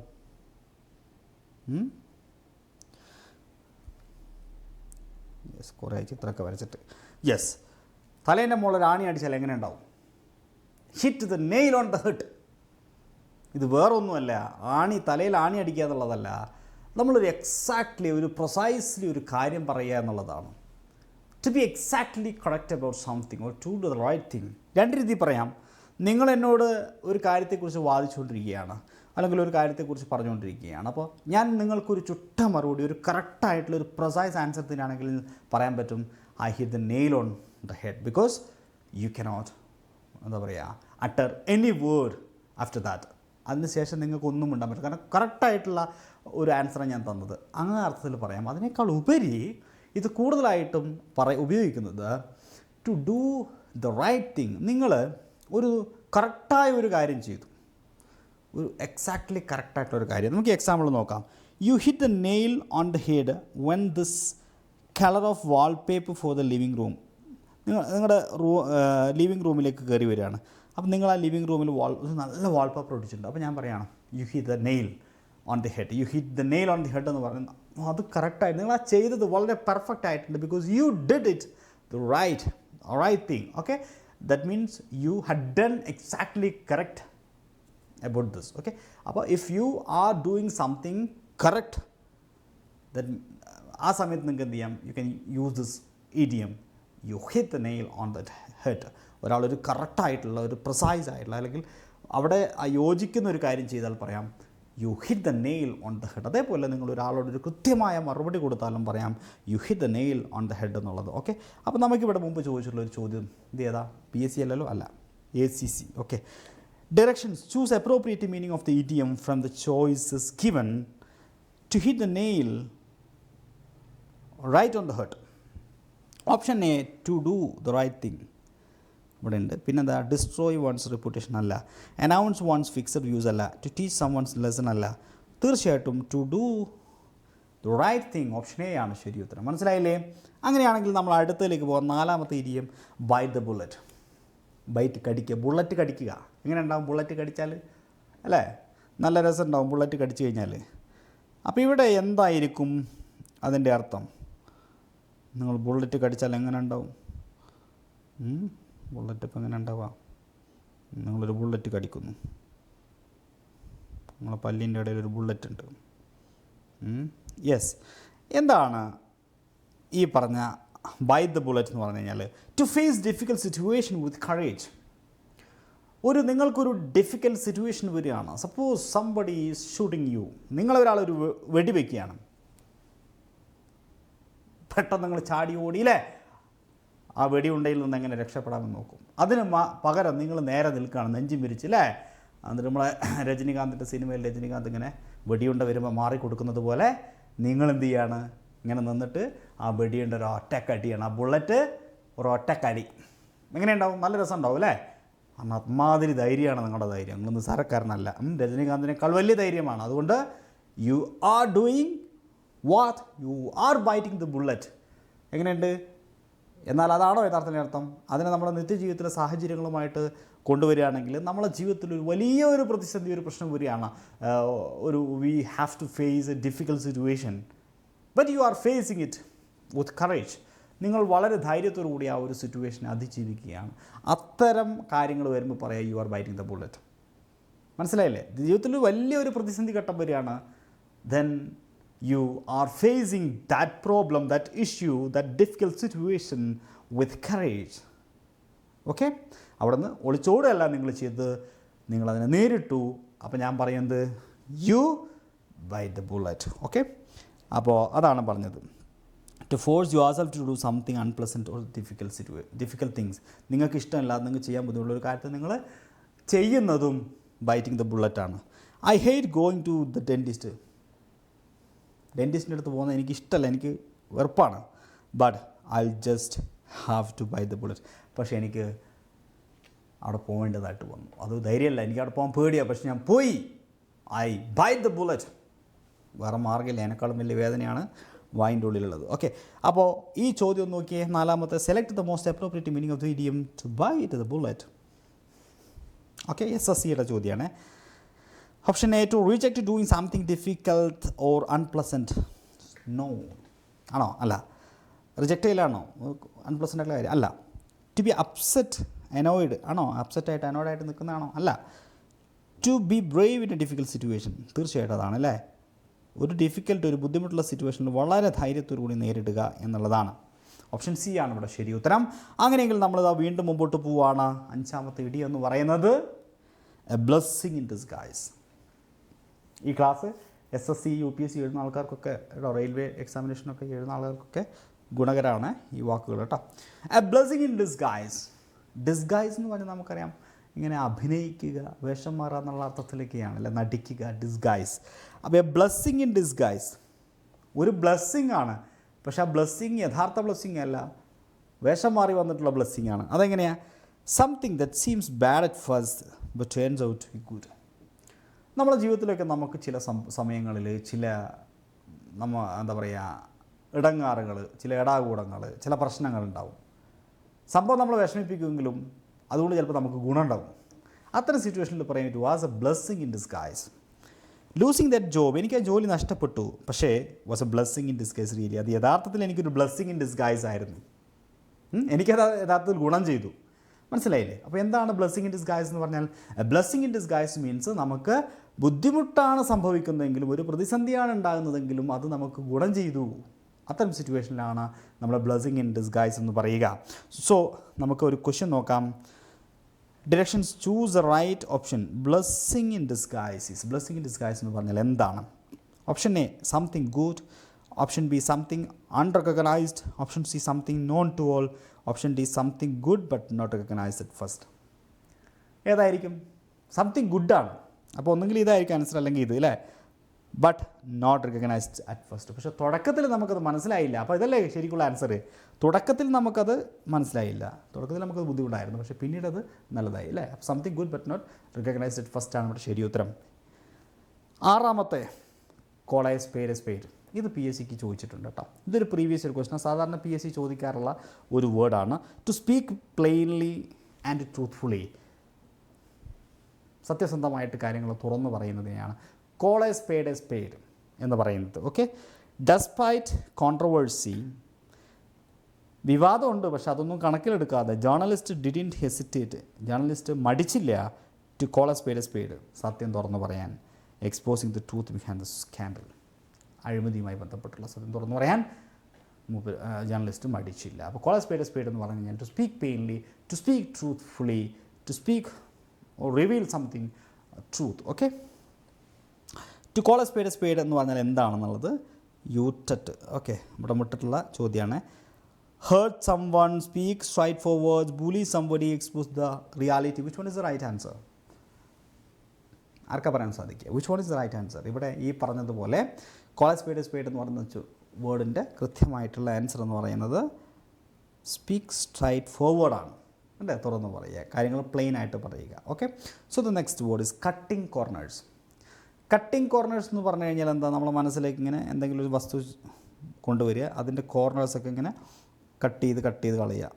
യെസ്, കുറേ ചിത്രമൊക്കെ വരച്ചിട്ട്. യെസ്, തലേൻ്റെ മുകളിൽ ഒരു ആണി അടിച്ചാൽ എങ്ങനെ ഉണ്ടാവും? Hit the nail on the head. ഇത് വേറൊന്നുമല്ല, തലയിൽ ആണി അടിക്കുക എന്നുള്ളതല്ല, നമ്മളൊരു എക്സാക്ട്ലി ഒരു പ്രിസൈസ്ലി ഒരു കാര്യം പറയുക എന്നുള്ളതാണ്. To be exactly correct about something or to do the right thing. രണ്ട് രീതിയിൽ പറയാം. നിങ്ങൾ എന്നോട് ഒരു കാര്യത്തെക്കുറിച്ച് വാദിച്ചുകൊണ്ടിരിക്കുകയാണ്, അല്ലെങ്കിൽ ഒരു കാര്യത്തെക്കുറിച്ച് പറഞ്ഞുകൊണ്ടിരിക്കുകയാണ്. അപ്പോൾ ഞാൻ നിങ്ങൾക്കൊരു ചുട്ട മറുപടി, ഒരു കറക്റ്റായിട്ടുള്ള ഒരു പ്രിസൈസ് ആൻസർ തന്നെയാണെങ്കിൽ പറയാൻ പറ്റും, I hit the nail on the head, because you cannot എന്താ പറയുക utter any word after that. അതിനുശേഷം നിങ്ങൾക്ക് ഒന്നും ഉണ്ടാൻ പറ്റില്ല, കാരണം കറക്റ്റായിട്ടുള്ള ഒരു ആൻസറാണ് ഞാൻ തന്നത്. അങ്ങനെ അർത്ഥത്തിൽ പറയാം. അതിനേക്കാൾ ഉപരി ഇത് കൂടുതലായിട്ടും ഉപയോഗിക്കുന്നത് to do the right thing. നിങ്ങൾ ഒരു കറക്റ്റായ ഒരു കാര്യം ചെയ്തു, ഒരു എക്സാക്ട്ലി കറക്റ്റായിട്ടുള്ളൊരു കാര്യം. നമുക്ക് എക്സാമ്പിൾ നോക്കാം. U hit the nail on the head when this colour of wallpaper for the living room. നിങ്ങളുടെ ലിവിങ് റൂമിലേക്ക് കയറി വരികയാണ്. അപ്പം നിങ്ങൾ ആ ലിവിങ് റൂമിൽ നല്ല വാൾപേപ്പർ ഒട്ടിച്ചിട്ടുണ്ട്. അപ്പോൾ ഞാൻ പറയുകയാണ് U hit the nail on the head. U hit the nail on the head എന്ന് പറയുന്നത് അത് കറക്റ്റായിട്ട് നിങ്ങൾ ആ ചെയ്തത് വളരെ പെർഫെക്റ്റ് ആയിട്ടുണ്ട്, because you did it the right thing. Okay, that means you had done exactly correct about this. Okay, അപ്പോൾ if you are doing something correct, then ആ സമയത്ത് നിങ്ങൾക്ക് എന്ത് ചെയ്യാം, you can use this idiom, you hit the nail on the head. ഒരാളൊരു കറക്റ്റായിട്ടുള്ള ഒരു precise ആയിട്ടുള്ള അല്ലെങ്കിൽ അവിടെ യോജിക്കുന്ന ഒരു കാര്യം ചെയ്താൽ പറയാം U hit the nail on the head. അതേപോലെ നിങ്ങൾ ഒരാളോടൊരു കൃത്യമായ മറുപടി കൊടുത്താലും പറയാം U hit the nail on the head എന്നുള്ളത്. ഓക്കെ, അപ്പോൾ നമുക്കിവിടെ മുമ്പ് ചോദിച്ചിട്ടുള്ള ഒരു ചോദ്യം ഇത് ഏതാ? PSC അല്ലല്ലോ, അല്ല, ACC. Okay, directions: choose appropriate meaning of the idiom from the choices given. To hit the nail right on the head. Option A, to do the right thing. ഇവിടെ ഉണ്ട്. പിന്നെന്താ? ഡിസ്ട്രോയ് വൺസ് റെപ്യൂട്ടേഷൻ അല്ല, announce one's fixed views അല്ല, to teach someone's lesson അല്ല. തീർച്ചയായിട്ടും to do the right thing, option A ആണ് ശരി ഉത്തരം. മനസ്സിലായില്ലേ? അങ്ങനെയാണെങ്കിൽ നമ്മൾ അടുത്തതിലേക്ക് പോകാം. നാലാമത്തെ idiom bite the bullet. Bite കടിക്കുക, ബുള്ളറ്റ് കടിക്കുക. എങ്ങനെ ഉണ്ടാവും ബുള്ളറ്റ് കടിച്ചാൽ? അല്ലേ, നല്ല രസം ഉണ്ടാവും ബുള്ളറ്റ് കടിച്ചു കഴിഞ്ഞാൽ. അപ്പോൾ ഇവിടെ എന്തായിരിക്കും അതിൻ്റെ അർത്ഥം? നിങ്ങൾ ബുള്ളറ്റ് കടിച്ചാൽ എങ്ങനെ ഉണ്ടാവും? ബുള്ളറ്റ് ഇപ്പം എങ്ങനെ ഉണ്ടാവുക? നിങ്ങളൊരു ബുള്ളറ്റ് കടിക്കുന്നു, നിങ്ങളെ പല്ലിൻ്റെ ഇടയിൽ ഒരു ബുള്ളറ്റ് ഉണ്ട്. യെസ്, എന്താണ് ഈ പറഞ്ഞ ബൈറ്റ് ദ ബുള്ളറ്റ് എന്ന് പറഞ്ഞു കഴിഞ്ഞാൽ? To face difficult situation with courage. നിങ്ങൾക്കൊരു ഡിഫിക്കൽട്ട് സിറ്റുവേഷൻ വരികയാണ്. Suppose somebody is shooting you. നിങ്ങളൊരാളൊരു വെടിവെക്കുകയാണ്. പെട്ടെന്ന് നിങ്ങൾ ചാടി ഓടിയില്ലേ, ആ വെടിയുണ്ടയിൽ നിന്ന് എങ്ങനെ രക്ഷപ്പെടാമെന്ന് നോക്കും. അതിന് പകരം നിങ്ങൾ നേരെ നിൽക്കുകയാണ്, നെഞ്ചും വിരിച്ചില്ലേ. എന്നിട്ട് നമ്മളെ രജനീകാന്തിൻ്റെ സിനിമയിൽ രജനീകാന്ത് ഇങ്ങനെ വെടിയുണ്ട വരുമ്പോൾ മാറിക്കൊടുക്കുന്നത് പോലെ നിങ്ങളെന്ത് ചെയ്യാണ്? ഇങ്ങനെ നിന്നിട്ട് ആ വെടിയുണ്ട ഒരു ഒറ്റക്കടിയാണ്, ആ ബുള്ളറ്റ് ഒരു ഒറ്റക്കടി. എങ്ങനെയുണ്ടാവും? നല്ല രസം ഉണ്ടാവും അല്ലേ? അമ്മാതിരി ധൈര്യമാണ് നിങ്ങളുടെ ധൈര്യം. നിങ്ങൾ നിസ്സാരക്കാരനല്ല, രജനീകാന്തിനേക്കാൾ വലിയ ധൈര്യമാണ്. അതുകൊണ്ട് you are doing what? You are biting the bullet. എങ്ങനെയുണ്ട്? എന്നാൽ അതാണോ യഥാർത്ഥത്തിൻ്റെ അർത്ഥം? അതിനെ നമ്മുടെ നിത്യജീവിതത്തിലെ സാഹചര്യങ്ങളുമായിട്ട് കൊണ്ടുവരികയാണെങ്കിൽ നമ്മളെ ജീവിതത്തിൽ ഒരു വലിയൊരു പ്രതിസന്ധി, ഒരു പ്രശ്നം വരികയാണ്. We have to face a difficult situation, but you are facing it with courage. നിങ്ങൾ വളരെ ധൈര്യത്തോടു കൂടി ആ ഒരു സിറ്റുവേഷനെ അതിജീവിക്കുകയാണ്. അത്തരം കാര്യങ്ങൾ വരുമ്പോൾ പറയാം you are biting the bullet. മനസ്സിലായില്ലേ? ജീവിതത്തിൽ വലിയൊരു പ്രതിസന്ധി ഘട്ടം വരികയാണ്. Then you are facing that problem, that issue, that difficult situation with courage. Okay, അവിടെ നിന്ന് ഒളിച്ചോടുകയല്ല നിങ്ങൾ ചെയ്ത്, നിങ്ങളതിനെ നേരിട്ടു. അപ്പോൾ ഞാൻ പറയുന്നത് you bite the bullet. Okay, അപ്പോൾ അതാണ് പറഞ്ഞത്. To force yourself to do something unpleasant or difficult things. നിങ്ങൾക്ക് ഇഷ്ടമല്ലാതെ നിങ്ങൾക്ക് ചെയ്യാൻ ബുദ്ധിമുട്ടുള്ള ഒരു കാര്യത്തെ നിങ്ങൾ ചെയ്യുന്നതും ബൈറ്റിംഗ് ദ ബുള്ളറ്റാണ്. I hate going to the dentist. ഡെൻറ്റിസ്റ്റിൻ്റെ അടുത്ത് പോകുന്നത് എനിക്കിഷ്ടമല്ല, എനിക്ക് വെറുപ്പാണ്. But I just have to bite the bullet. പക്ഷേ എനിക്ക് അവിടെ പോകേണ്ടതായിട്ട് വന്നു. അത് ധൈര്യമല്ല, എനിക്ക് അവിടെ പോകാൻ പേടിയാണ്. പക്ഷെ ഞാൻ പോയി. I bite the bullet. വേറെ മാർഗ്ഗമില്ല, അതിനേക്കാളും വലിയ വേദനയാണ് വായിൻ്റെ ഉള്ളിലുള്ളത്. ഓക്കെ, അപ്പോൾ ഈ ചോദ്യം നോക്കിയേ, നാലാമത്തെ, select the most appropriate meaning of the idiom to bite the bullet. Okay, SSCയുടെ ചോദ്യമാണ്. Option A, to reject doing something difficult or unpleasant. No ആണോ? അല്ല. റിജക്റ്റ് ചെയ്യലാണോ അൺപ്ലസൻ്റ് ആയിട്ടുള്ള കാര്യം? അല്ല. ടു ബി അപ്സെറ്റ്, അനോയിഡ് ആണോ? അപ്സെറ്റായിട്ട് അനോയിഡായിട്ട് നിൽക്കുന്നതാണോ? അല്ല. To be brave in a difficult situation, തീർച്ചയായിട്ടും അതാണ് അല്ലേ. ഒരു ബുദ്ധിമുട്ടുള്ള സിറ്റുവേഷനിൽ വളരെ ധൈര്യത്തോടു കൂടി നേരിടുക എന്നുള്ളതാണ്. ഓപ്ഷൻ സി ആണ് ഇവിടെ ശരി ഉത്തരം. അങ്ങനെയെങ്കിൽ നമ്മളിതാ വീണ്ടും മുമ്പോട്ട് പോവുകയാണ്. അഞ്ചാമത്തെ ഇടി എന്ന് പറയുന്നത് എ ബ്ലെസ്സിങ് ഇൻ ഡിസ്ഗൈസ്. ഈ ക്ലാസ് SSC UPSC എഴുതുന്ന ആൾക്കാർക്കൊക്കെ, റെയിൽവേ എക്സാമിനേഷനൊക്കെ എഴുതുന്ന ആൾക്കാർക്കൊക്കെ ഗുണകരമാണ് ഈ വാക്കുകൾ കേട്ടോ. A blessing in disguise. Disguise എന്ന് പറഞ്ഞാൽ നമുക്കറിയാം, ഇങ്ങനെ അഭിനയിക്കുക, വേഷം മാറുക എന്നുള്ള അർത്ഥത്തിലേക്കാണ് അല്ലേ, നടിക്കുക, ഡിസ്ഗൈസ്. അപ്പോൾ എ ബ്ലെസ്സിങ് ഇൻ ഡിസ്ഗൈസ് ഒരു ബ്ലെസ്സിങ് ആണ്. പക്ഷേ ആ ബ്ലെസ്സിങ് യഥാർത്ഥ ബ്ലെസ്സിങ് അല്ല, വേഷം മാറി വന്നിട്ടുള്ള ബ്ലെസ്സിങ് ആണ്. അതെങ്ങനെയാണ്? Something that seems bad at first but turns out to be good. നമ്മുടെ ജീവിതത്തിലൊക്കെ നമുക്ക് ചില സമയങ്ങളിൽ ചില എന്താ പറയുക, ഇടങ്ങാറുകൾ, ചില ഇടാകൂടങ്ങൾ, ചില പ്രശ്നങ്ങളുണ്ടാവും. സംഭവം നമ്മളെ വിഷമിപ്പിക്കുമെങ്കിലും അതുകൊണ്ട് ചിലപ്പോൾ നമുക്ക് ഗുണമുണ്ടാവും. അത്തരം സിറ്റുവേഷനിൽ പറയാൻ it was A blessing in disguise. Losing that job, എനിക്ക് ആ ജോലി നഷ്ടപ്പെട്ടു, പക്ഷേ was A blessing in disguise. Really അത് യഥാർത്ഥത്തിൽ എനിക്കൊരു ബ്ലെസ്സിങ് ഇൻ ഡിസ്ഗൈസ് ആയിരുന്നു. എനിക്കത് യഥാർത്ഥത്തിൽ ഗുണം ചെയ്തു. മനസ്സിലായില്ലേ? അപ്പോൾ എന്താണ് ബ്ലെസ്സിങ് ഇൻ ഡിസ്ഗൈസ് എന്ന് പറഞ്ഞാൽ? ബ്ലെസ്സിങ് ഇൻ ഡിസ്ഗൈസ് മീൻസ് നമുക്ക് ബുദ്ധിമുട്ടാണ് സംഭവിക്കുന്നതെങ്കിലും, ഒരു പ്രതിസന്ധിയാണ് ഉണ്ടാകുന്നതെങ്കിലും അത് നമുക്ക് ഗുണം ചെയ്തു. അത്തരം സിറ്റുവേഷനിലാണ് നമ്മൾ ബ്ലെസ്സിങ് ഇൻ ഡിസ്ഗൈസ് എന്ന് പറയുക. സോ നമുക്ക് ഒരു ക്വസ്റ്റ്യൻ നോക്കാം. Directions, choose the right option. Blessing in disguise is, blessing in disguise എന്ന് പറഞ്ഞാൽ എന്താണ്? Option A, something good. Option B, something unrecognized. Option C, something known to all. Option D, something good but not recognized at first. ഏതായിരിക്കും? Something ഗുഡാണ്. അപ്പോൾ ഒന്നുകിൽ ഇതായിരിക്കും answer, അല്ലെങ്കിൽ ഇത് അല്ലേ. But not recognized at first. പക്ഷേ തുടക്കത്തിൽ നമുക്കത് മനസ്സിലായില്ല. അപ്പോൾ ഇതല്ലേ ശരിക്കുള്ള ആൻസർ. തുടക്കത്തിൽ നമുക്കത് മനസ്സിലായില്ല, തുടക്കത്തിൽ നമുക്കത് ബുദ്ധിമുട്ടായിരുന്നു, പക്ഷേ പിന്നീട് അത് നല്ലതായി അല്ലേ. അപ്പോൾ something good but not recognized at first ആണ് ഇവിടെ ശരി ഉത്തരം. ആറാമത്തെ, call a spade a spade. ഇത് PSCക്ക് ചോദിച്ചിട്ടുണ്ട് കേട്ടോ. ഇതൊരു പ്രീവിയസ് ഒരു ക്വസ്റ്റൻ, സാധാരണ PSC ചോദിക്കാറുള്ള ഒരു വേർഡാണ്. To speak plainly and truthfully, സത്യസന്ധമായിട്ട് കാര്യങ്ങൾ തുറന്നു പറയുന്നതിനെയാണ് കോൾ എ സ്പേഡ് എന്ന് പറയുന്നത്. ഓക്കെ, ഡെസ്പൈറ്റ് കോൺട്രവേഴ്സി, വിവാദമുണ്ട് പക്ഷെ അതൊന്നും കണക്കിലെടുക്കാതെ ജേർണലിസ്റ്റ് ഡിഡിൻറ്റ് ഹെസിറ്റേറ്റ്, ജേർണലിസ്റ്റ് മടിച്ചില്ല ടു കോൾ എ സ്പേഡ്, സത്യം തുറന്നു പറയാൻ. Exposing the truth behind the scandal, അഴിമതിയുമായി ബന്ധപ്പെട്ടുള്ള സത്യം തുറന്നു പറയാൻ ജേർണലിസ്റ്റ് മടിച്ചില്ല. അപ്പോൾ കോൾ എ സ്പേഡ് എന്ന് പറഞ്ഞു കഴിഞ്ഞാൽ to speak plainly, to speak truthfully, to speak or reveal something truth. Okay, to call a spade എന്ന് പറഞ്ഞാൽ എന്താണെന്നുള്ളത് യൂറ്ററ്റ്. ഓക്കെ, ഇവിടെ മുട്ടിട്ടുള്ള ചോദ്യമാണ്. Hurt someone, speak straightforward, bully somebody, expose the reality. Which one is the right answer? ആർക്കാ പറയാൻ സാധിക്കുക? Which one is the right answer? ഇവിടെ ഈ പറഞ്ഞതുപോലെ കോൾ എ സ്പേഡ് എന്ന് പറയുന്ന വേർഡിൻ്റെ കൃത്യമായിട്ടുള്ള ആൻസർ എന്ന് പറയുന്നത് സ്പീക്ക് സ്ട്രൈറ്റ് ഫോർവേഡാണ് അല്ലേ, തുറന്ന് പറയുക, കാര്യങ്ങൾ പ്ലെയിൻ ആയിട്ട് പറയുക. Okay, so the next word is cutting corners. Cutting corners എന്ന് പറഞ്ഞു കഴിഞ്ഞാൽ എന്താ? നമ്മളെ മനസ്സിലേക്ക് ഇങ്ങനെ എന്തെങ്കിലും ഒരു വസ്തു കൊണ്ടുവരിക, അതിൻ്റെ കോർണേഴ്സൊക്കെ ഇങ്ങനെ കട്ട് ചെയ്ത് കളയുക.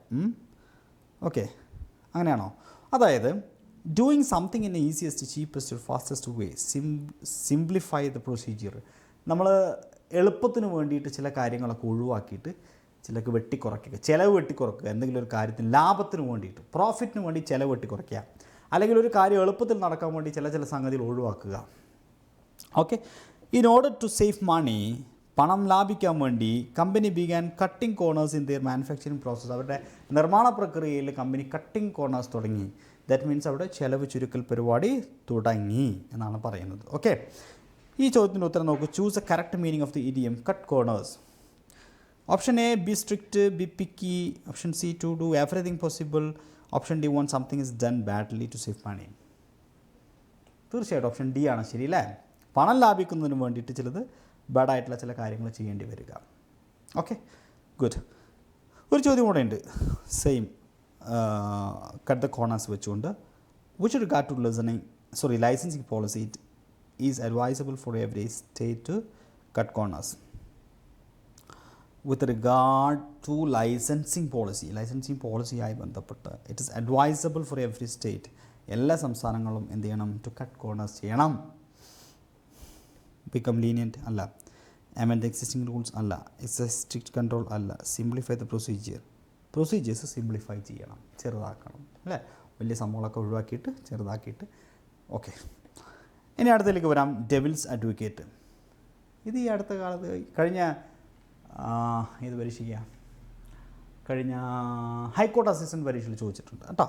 ഓക്കെ, അങ്ങനെയാണോ? അതായത് doing something in easiest, cheapest, fastest way, simplify the procedure. നമ്മൾ എളുപ്പത്തിന് വേണ്ടിയിട്ട് ചില കാര്യങ്ങളൊക്കെ ഒഴിവാക്കിയിട്ട് ചിലക്ക് വെട്ടിക്കുറയ്ക്കുക, ചിലവ് വെട്ടിക്കുറയ്ക്കുക. എന്തെങ്കിലും ഒരു കാര്യത്തിന് ലാഭത്തിന് വേണ്ടിയിട്ട്, പ്രോഫിറ്റിന് വേണ്ടി ചിലവ് വെട്ടിക്കുറയ്ക്കുക, അല്ലെങ്കിൽ ഒരു കാര്യം എളുപ്പത്തിൽ നടക്കാൻ വേണ്ടി ചില സംഗതികൾ ഒഴിവാക്കുക. Okay, in order to save money, പണം ലാഭിക്കാൻ വേണ്ടി company began cutting corners in their manufacturing process. അവരുടെ നിർമ്മാണ പ്രക്രിയയിൽ കമ്പനി കട്ടിംഗ് കോർണേഴ്സ് തുടങ്ങി. ദാറ്റ് മീൻസ് അവിടെ ചിലവ് ചുരുക്കൽ പരിപാടി തുടങ്ങി എന്നാണ് പറയുന്നത്. ഓക്കെ, ഈ ചോദ്യത്തിൻ്റെ ഉത്തരം നോക്കൂ. Choose a correct meaning of the idiom cut corners. Option A, be strict, be picky. Option C, to do everything possible. Option D, one something is done badly to save money. തീർച്ചയായിട്ടും option D ആണ് ശരി അല്ലേ. പണം ലാഭിക്കുന്നതിന് വേണ്ടിയിട്ട് ചിലത് ബാഡായിട്ടുള്ള ചില കാര്യങ്ങൾ ചെയ്യേണ്ടി വരിക. Okay, good. ഒരു ചോദ്യം കൂടെ ഉണ്ട്, സെയിം കട്ട് ദ കോർണേഴ്സ് വെച്ചുകൊണ്ട്. Which regard to licensing policy, it is advisable for every state to cut corners. With regard to licensing policy ആയി ബന്ധപ്പെട്ട് it is advisable for every state, എല്ലാ സംസ്ഥാനങ്ങളും എന്ത് ചെയ്യണം? ടു കട്ട് കോർണേഴ്സ് ചെയ്യണം. Become lenient അല്ല, amend the existing rules അല്ല, strict control അല്ല, സിംപ്ലിഫൈ ദ പ്രൊസീജിയേഴ്സ് സിംപ്ലിഫൈ ചെയ്യണം, ചെറുതാക്കണം അല്ലേ, വലിയ സംഭവങ്ങളൊക്കെ ഒഴിവാക്കിയിട്ട് ചെറുതാക്കിയിട്ട്. ഓക്കെ, ഇനി അടുത്തേക്ക് വരാം. Devil's advocate. ഇത് ഈ അടുത്ത കാലത്ത് ഇത് പരീക്ഷിക്കുക, കഴിഞ്ഞ ഹൈക്കോർട്ട് അസിസ്റ്റൻറ്റ് പരീക്ഷയിൽ ചോദിച്ചിട്ടുണ്ട് കേട്ടോ.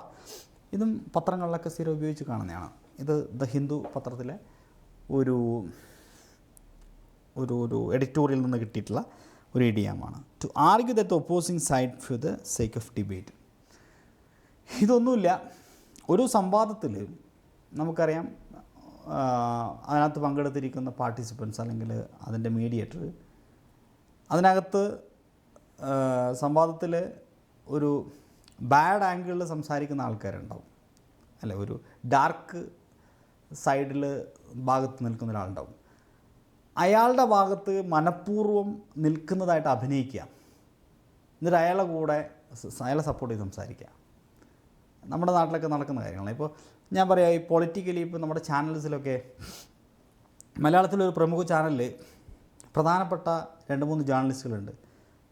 ഇതും പത്രങ്ങളിലൊക്കെ സ്ഥിരം ഉപയോഗിച്ച് കാണുന്നതാണ്. ഇത് ദ ഹിന്ദു പത്രത്തിലെ ഒരു എഡിറ്റോറിയൽ നിന്ന് കിട്ടിയിട്ടുള്ള ഒരു ഇഡിയമാണ്. To argue that the opposing side for the sake of debate. ഇതൊന്നുമില്ല, ഒരു സംവാദത്തിൽ നമുക്കറിയാം അതിനകത്ത് പങ്കെടുത്തിരിക്കുന്ന പാർട്ടിസിപ്പൻസ് അല്ലെങ്കിൽ അതിൻ്റെ മീഡിയേറ്റർ അതിനകത്ത് സംവാദത്തിൽ ഒരു ബാഡ് ആംഗിളിൽ സംസാരിക്കുന്ന ആൾക്കാരുണ്ടാവും അല്ലെ, ഒരു ഡാർക്ക് സൈഡിൽ ഭാഗത്ത് നിൽക്കുന്ന ഒരാളുണ്ടാവും. അയാളുടെ ഭാഗത്ത് മനഃപൂർവ്വം നിൽക്കുന്നതായിട്ട് അഭിനയിക്കുക, എന്നിട്ട് അയാളെ സപ്പോർട്ട് ചെയ്ത് സംസാരിക്കുക. നമ്മുടെ നാട്ടിലൊക്കെ നടക്കുന്ന കാര്യങ്ങളാണ്. ഇപ്പോൾ ഞാൻ പറയാം, ഈ പൊളിറ്റിക്കലി ഇപ്പോൾ നമ്മുടെ ചാനൽസിലൊക്കെ മലയാളത്തിലൊരു പ്രമുഖ ചാനലിൽ പ്രധാനപ്പെട്ട 2-3 ജേർണലിസ്റ്റുകളുണ്ട്.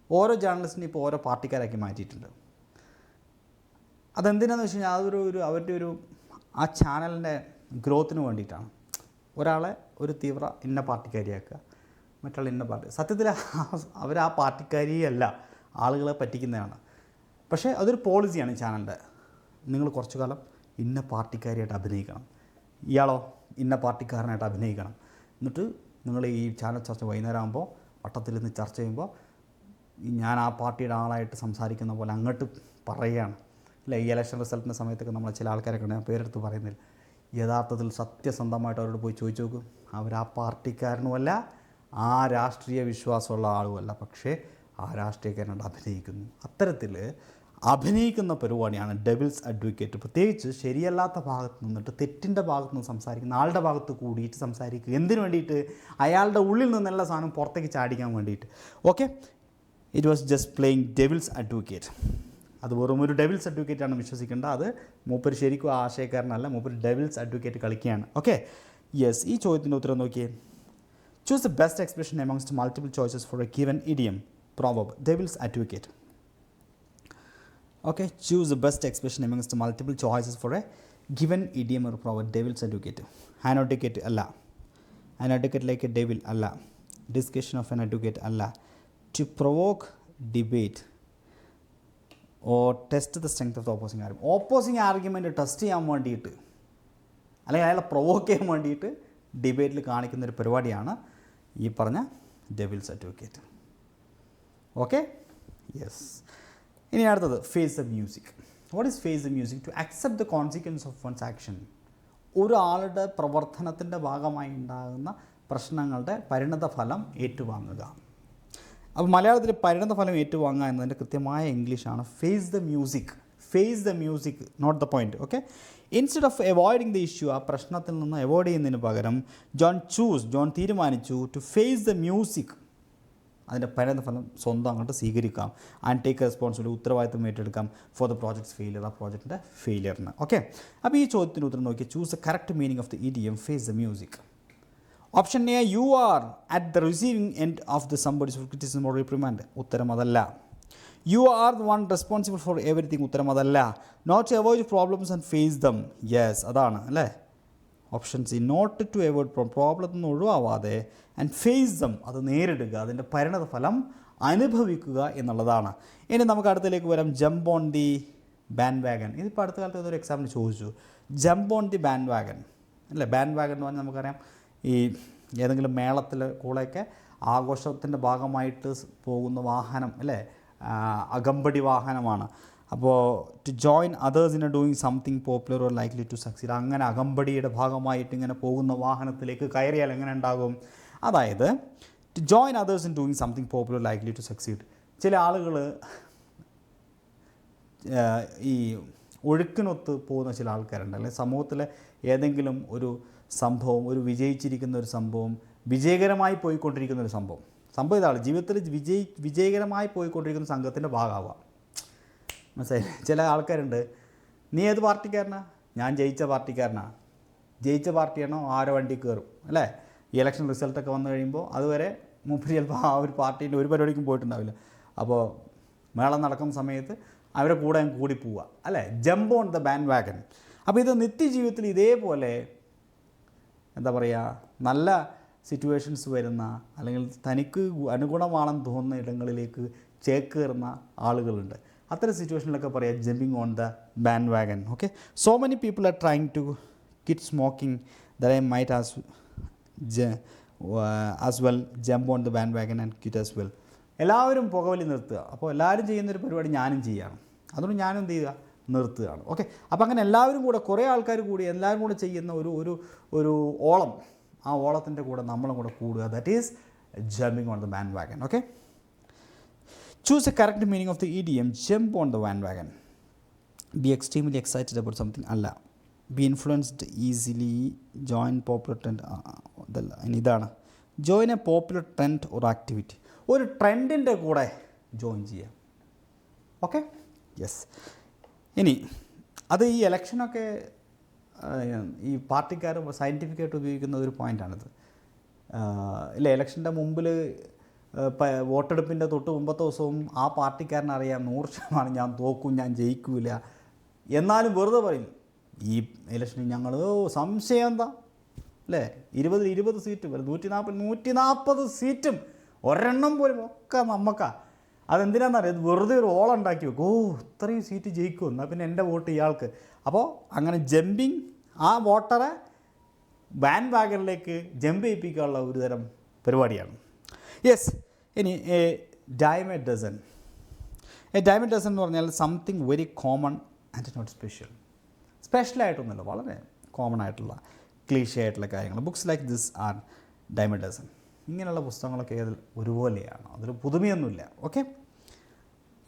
ഓരോ ജേർണലിസ്റ്റിനും ഇപ്പോൾ ഓരോ പാർട്ടിക്കാരാക്കി മാറ്റിയിട്ടുണ്ട്. അതെന്തിനാണെന്ന് വെച്ച് കഴിഞ്ഞാൽ അവരുടെ ആ ചാനലിൻ്റെ ഗ്രോത്തിന് വേണ്ടിയിട്ടാണ്. ഒരാളെ ഒരു തീവ്ര ഇന്ന പാർട്ടിക്കാരിയാക്കുക, മറ്റുള്ള ഇന്ന പാർട്ടി. സത്യത്തിൽ അവർ ആ പാർട്ടിക്കാരിയല്ല, ആളുകളെ പറ്റിക്കുന്നതാണ്. പക്ഷേ അതൊരു പോളിസിയാണ് ഈ ചാനലിൻ്റെ. നിങ്ങൾ കുറച്ചു കാലം ഇന്ന പാർട്ടിക്കാരിയായിട്ട് അഭിനയിക്കണം, ഇയാളോ ഇന്ന പാർട്ടിക്കാരനായിട്ട് അഭിനയിക്കണം. എന്നിട്ട് നിങ്ങൾ ഈ ചാനൽ ചർച്ച വൈകുന്നേരം ആകുമ്പോൾ വട്ടത്തിൽ നിന്ന് ചർച്ച ചെയ്യുമ്പോൾ ഞാൻ ആ പാർട്ടിയുടെ ആളായിട്ട് സംസാരിക്കുന്ന പോലെ അങ്ങോട്ട് പറയുകയാണ് അല്ലേ. ഈ ഇലക്ഷൻ റിസൾട്ടിൻ്റെ സമയത്തൊക്കെ നമ്മൾ ചില ആൾക്കാരൊക്കെ ഞാൻ പേരെടുത്ത് പറയുന്നില്ല, യഥാർത്ഥത്തിൽ സത്യസന്ധമായിട്ട് അവരോട് പോയി ചോദിച്ചു നോക്കും. അവർ ആ പാർട്ടിക്കാരനുമല്ല, ആ രാഷ്ട്രീയ വിശ്വാസമുള്ള ആളുമല്ല, പക്ഷേ ആ രാഷ്ട്രീയക്കാരനോട് അഭിനയിക്കുന്നു. അത്തരത്തിൽ അഭിനയിക്കുന്ന പരിപാടിയാണ് ഡെവിൽസ് അഡ്വക്കേറ്റ്. പ്രത്യേകിച്ച് ശരിയല്ലാത്ത ഭാഗത്ത് നിന്നിട്ട് തെറ്റിൻ്റെ ഭാഗത്ത് നിന്ന് സംസാരിക്കുന്ന ആളുടെ ഭാഗത്ത് കൂടിയിട്ട് സംസാരിക്കുക. എന്തിനു വേണ്ടിയിട്ട്? അയാളുടെ ഉള്ളിൽ നിന്നുള്ള സാധനം പുറത്തേക്ക് ചാടിക്കാൻ വേണ്ടിയിട്ട്. Okay, it was just playing Devil's advocate. അത് വെറും ഒരു ഡെവിൽസ് അഡ്വക്കേറ്റാണ് വിശ്വസിക്കേണ്ട. അത് മൂപ്പര് ശരിക്കും ആശയക്കാരനല്ല, മൂപ്പര് ഡെവിൽസ് അഡ്വക്കേറ്റ് കളിക്കുകയാണ്. Okay, yes. ഈ ചോദ്യത്തിൻ്റെ ഉത്തരം നോക്കിയേ. Choose the best expression amongst multiple choices for a given idiom proverb. Devil's advocate. Okay, choose the best expression amongst the multiple choices for a given idiom or proverb. Devil's advocate. An advocate alla. An advocate like a devil alla. Discussion of an advocate alla. To provoke debate or test the strength of the opposing argument. Opposing argument test ചെയ്യാൻ വേണ്ടിയിട്ട് അല്ലെങ്കിൽ അയാളെ provoke ചെയ്യാൻ വേണ്ടിയിട്ട് ഡിബേറ്റിൽ കാണിക്കുന്ന ഒരു പരിപാടിയാണ് ഈ പറഞ്ഞ ഡെവിൽസ് അഡ്വക്കേറ്റ്. Okay, yes. ഇനി അടുത്തത് face the music. What is face the music? To accept the consequence of one's action. ഒരാളുടെ പ്രവർത്തനത്തിൻ്റെ ഭാഗമായി ഉണ്ടാകുന്ന പ്രശ്നങ്ങളുടെ പരിണതഫലം ഏറ്റുവാങ്ങുക. അപ്പോൾ മലയാളത്തിൽ പരിണതഫലം ഏറ്റുവാങ്ങുക എന്നതിൻ്റെ കൃത്യമായ ഇംഗ്ലീഷാണ് face the music. Face the music, not the point. Okay, instead of avoiding the issue, ആ പ്രശ്നത്തിൽ നിന്ന് അവോയ്ഡ് ചെയ്യുന്നതിന് പകരം ജോൺ തീരുമാനിച്ചു ടു ഫേസ് ദ മ്യൂസിക്, അതിൻ്റെ പരിണതഫലം സ്വന്തം അങ്ങോട്ട് സ്വീകരിക്കാം. ആൻഡ് ടേക്ക് റെസ്പോൺസിബിലിറ്റി, ഉത്തരവാദിത്വം ഏറ്റെടുക്കാം ഫോർ ദ പ്രോജക്ട്സ് ഫെയിലിയർ, ആ പ്രോജക്റ്റിൻ്റെ ഫെയിലിയറിന്. ഓക്കെ, അപ്പോൾ ഈ ചോദ്യത്തിൻ്റെ ഉത്തരം നോക്കി. Choose the correct meaning of the idiom face the music. Option A, you are at the receiving end of the somebody's criticism or reprimand. ഉത്തരം അതല്ല. You are the one responsible for everything. ഉത്തരം അതല്ല. Not to avoid problems and face them. Yes, അതാണ് അല്ലേ. Option C, not to avoid പ്രോബ്ലത്തിൽ നിന്ന് ഒഴിവാവാതെ and face dum, അത് നേരിടുക, അതിൻ്റെ പരിണതഫലം അനുഭവിക്കുക എന്നുള്ളതാണ്. ഇനി നമുക്ക് അടുത്തേക്ക് വരാം. Jump on the band Wagen. ഇതിപ്പോൾ അടുത്ത കാലത്ത് ഏതൊരു എക്സാമിന് ചോദിച്ചു. Jump on the band Wagen അല്ലേ. ബാൻഡ് വാഗൻ എന്ന് പറഞ്ഞാൽ നമുക്കറിയാം, ഈ ഏതെങ്കിലും മേളത്തിൽ കൂടെയൊക്കെ ആഘോഷത്തിൻ്റെ ഭാഗമായിട്ട് പോകുന്ന വാഹനം അല്ലേ, അകമ്പടി വാഹനമാണ്. അപ്പോൾ to join others in a doing something popular or likely to succeed. അങ്ങനെ അകമ്പടിയുടെ ഭാഗമായിട്ട് ഇങ്ങനെ പോകുന്ന വാഹനത്തിലേക്ക് കയറിയാൽ എങ്ങനെ ഉണ്ടാകും? അതായത് to join others in doing something popular likely to succeed. ചില ആളുകൾ ഈ ഒഴുക്കിനൊത്ത് പോകുന്ന ചില ആൾക്കാരുണ്ട്. അല്ലെങ്കിൽ സമൂഹത്തിലെ ഏതെങ്കിലും ഒരു സംഭവം, ഒരു വിജയിച്ചിരിക്കുന്ന ഒരു സംഭവം, വിജയകരമായി പോയിക്കൊണ്ടിരിക്കുന്ന ഒരു സംഭവം ഇതാണ് ജീവിതത്തിൽ വിജയകരമായി പോയിക്കൊണ്ടിരിക്കുന്ന സംഘത്തിൻ്റെ ഭാഗമാവുക. മനസ്സിലായി? ചില ആൾക്കാരുണ്ട്, നീ ഏത് പാർട്ടിക്കാരനാ? ഞാൻ ജയിച്ച പാർട്ടിക്കാരനാണ്. ജയിച്ച പാർട്ടിയാണോ ആരോ വണ്ടി കയറും അല്ലേ? ഈ ഇലക്ഷൻ റിസൾട്ടൊക്കെ വന്നു കഴിയുമ്പോൾ അതുവരെ മൂപ്പര് ചിലപ്പോൾ ആ ഒരു പാർട്ടീൻ്റെ ഒരു പരിപാടിക്കും പോയിട്ടുണ്ടാവില്ല. അപ്പോൾ മേളം നടക്കുന്ന സമയത്ത് അവരെ കൂടെ കൂടി പോവുക അല്ലേ? Jump on the band Wagen. അപ്പോൾ ഇത് നിത്യജീവിതത്തിൽ ഇതേപോലെ എന്താ പറയുക, നല്ല സിറ്റുവേഷൻസ് വരുന്ന അല്ലെങ്കിൽ തനിക്ക് അനുഗുണമാണെന്ന് തോന്നുന്ന ഇടങ്ങളിലേക്ക് ചേക്കേറുന്ന ആളുകളുണ്ട്. അത്തരം സിറ്റുവേഷനിലൊക്കെ പറയാം jumping on the bandwagon. Okay, so many people are trying to quit smoking that I might as well jump on the bandwagon and quit as well. എല്ലാവരും പുകവലി നിർത്തുക. അപ്പോൾ എല്ലാവരും ചെയ്യുന്നൊരു പരിപാടി ഞാനും ചെയ്യുകയാണ്, അതുകൊണ്ട് ഞാനും എന്ത് ചെയ്യുക, നിർത്തുകയാണ്. ഓക്കെ, അപ്പോൾ അങ്ങനെ എല്ലാവരും കൂടെ, കുറേ ആൾക്കാർ കൂടി എല്ലാവരും കൂടെ ചെയ്യുന്ന ഒരു ഓളം, ആ ഓളത്തിൻ്റെ കൂടെ നമ്മളും കൂടെ കൂടുക. That is jumping on the bandwagon. Okay, choose a correct meaning of the idiom jump on the bandwagon. Be extremely excited about something അല്ല. Be influenced easily, join popular trend, അതല്ല. ഇനി ഇതാണ്, join a popular trend or activity. ഒരു ട്രെൻഡിൻ്റെ കൂടെ join ചെയ്യാം. Okay, yes. ഇനി അത് ഈ ഇലക്ഷനൊക്കെ ഈ പാർട്ടിക്കാർ സയൻറ്റിഫിക്കായിട്ട് ഉപയോഗിക്കുന്ന ഒരു പോയിൻ്റാണിത്. ഇല്ല, ഇലക്ഷൻ്റെ മുമ്പിൽ വോട്ടെടുപ്പിൻ്റെ തൊട്ട് മുമ്പത്തെ ദിവസവും ആ പാർട്ടിക്കാരനറിയാം 100% ഞാൻ തോക്കും, ഞാൻ ജയിക്കൂല, എന്നാലും വെറുതെ പറയും ഈ ഇലക്ഷനിൽ ഞങ്ങൾ സംശയം എന്താ അല്ലേ, 20 സീറ്റ് വരും, 140 സീറ്റും ഒരെണ്ണം പോലും ഒക്കെ നമുക്കാ. അതെന്തിനാണെന്നറിയാം, വെറുതെ ഒരു ഓളം ഉണ്ടാക്കി വെക്കും, ഇത്രയും സീറ്റ് ജയിക്കും, എന്നാൽ പിന്നെ എൻ്റെ വോട്ട് ഇയാൾക്ക്. അപ്പോൾ അങ്ങനെ ജമ്പിങ്, ആ വോട്ടറെ ബാൻഡ് വാഗനിലേക്ക് ജമ്പ് ചെയ്യിപ്പിക്കാനുള്ള ഒരു തരം പരിപാടിയാണ്. യെസ്. ഇനി a dime a dozen. A dime a dozen എന്ന് പറഞ്ഞാൽ something very common and not special. സ്പെഷ്യലായിട്ടൊന്നുമില്ല, വളരെ കോമൺ ആയിട്ടുള്ള ക്ലീഷേ ആയിട്ടുള്ള കാര്യങ്ങൾ. Books like this are dime a dozen. ഇങ്ങനെയുള്ള പുസ്തകങ്ങളൊക്കെ ഏതിൽ ഒരുപോലെയാണ്, അതൊരു പുതുമയൊന്നുമില്ല. ഓക്കെ,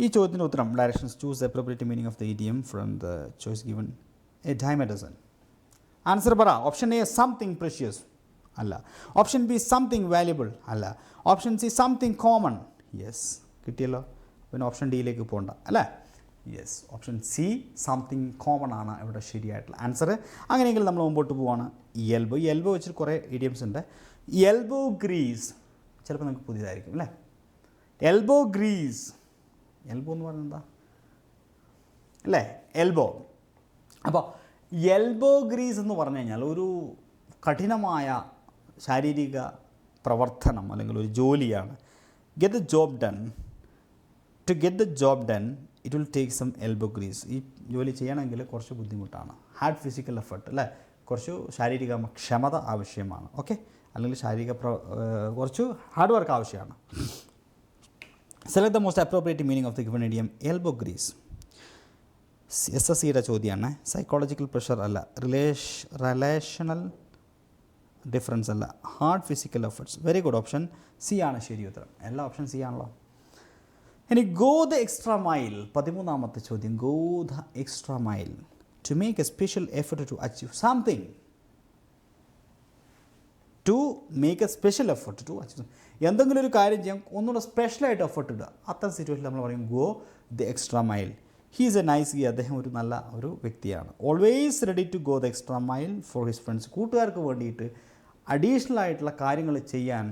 ഈ ചോദ്യത്തിൻ്റെ ഉത്തരം directions. Choose appropriate meaning of the idiom from the choice given. A dime a dozen. Answer പറ. ഓപ്ഷൻ എ സംതിങ് പ്രഷ്യസ് അല്ല. ഓപ്ഷൻ ബി സംതിങ് വാല്യുബിൾ അല്ല. Option C something common. Yes, കിട്ടിയല്ലോ. പിന്നെ ഓപ്ഷൻ ഡിയിലേക്ക് പോകണ്ട അല്ലേ? Yes, option C something common ആണ് ഇവിടെ ശരിയായിട്ടുള്ള ആൻസർ. അങ്ങനെയെങ്കിൽ നമ്മൾ മുമ്പോട്ട് പോവാണ്. എൽബോ. ഈ എൽബോ വെച്ചിട്ട് കുറേ ഇഡിയംസ് ഉണ്ട്. എൽബോ ഗ്രീസ് ചിലപ്പോൾ നമുക്ക് പുതിയതായിരിക്കും അല്ലേ? Elbow Greece. എൽബോ എന്ന് പറയുന്നത് എന്താ അല്ലേ? എൽബോ. അപ്പോൾ എൽബോ ഗ്രീസ് എന്ന് പറഞ്ഞു കഴിഞ്ഞാൽ ഒരു കഠിനമായ ശാരീരിക പ്രവർത്തനം അല്ലെങ്കിൽ ഒരു ജോലിയാണ്. Get the job done. To get the job done it will take some elbow grease. ഈ ജോലി ചെയ്യണമെങ്കിൽ കുറച്ച് ബുദ്ധിമുട്ടാണ്. ഹാർഡ് ഫിസിക്കൽ എഫർട്ട് അല്ലേ? കുറച്ച് ശാരീരിക ക്ഷമത ആവശ്യമാണ്. ഓക്കെ, അല്ലെങ്കിൽ കുറച്ച് ഹാർഡ് വർക്ക് ആവശ്യമാണ്. Select the most appropriate meaning of the given idiom elbow grease. SSCയുടെ ചോദ്യമാണ്. സൈക്കോളജിക്കൽ പ്രഷർ അല്ല. റിലേഷണൽ ഡിഫറൻസ് അല്ല. Hard physical efforts. Very good. Option C ആണ് ശരി ഉത്തരം. എല്ലാ ഓപ്ഷൻ സി ആണല്ലോ. ഇനി ഗോ ദ എക്സ്ട്രാ മൈൽ. 13ാമത്തെ ചോദ്യം. Go the extra mile to make a special effort to achieve something. To make a special effort to achieve. എന്തെങ്കിലും ഒരു കാര്യം ചെയ്യാൻ ഒന്നുകൂടെ സ്പെഷ്യലായിട്ട് എഫർട്ട് ഇടുക. അത്തരം സിറ്റുവേഷനിൽ നമ്മൾ പറയും go the extra mile. He is a nice guy. അദ്ദേഹം ഒരു നല്ല ഒരു വ്യക്തിയാണ്. Always ready to go the extra mile for his friends. കൂട്ടുകാർക്ക് വേണ്ടിയിട്ട് അഡീഷണൽ ആയിട്ടുള്ള കാര്യങ്ങൾ ചെയ്യാൻ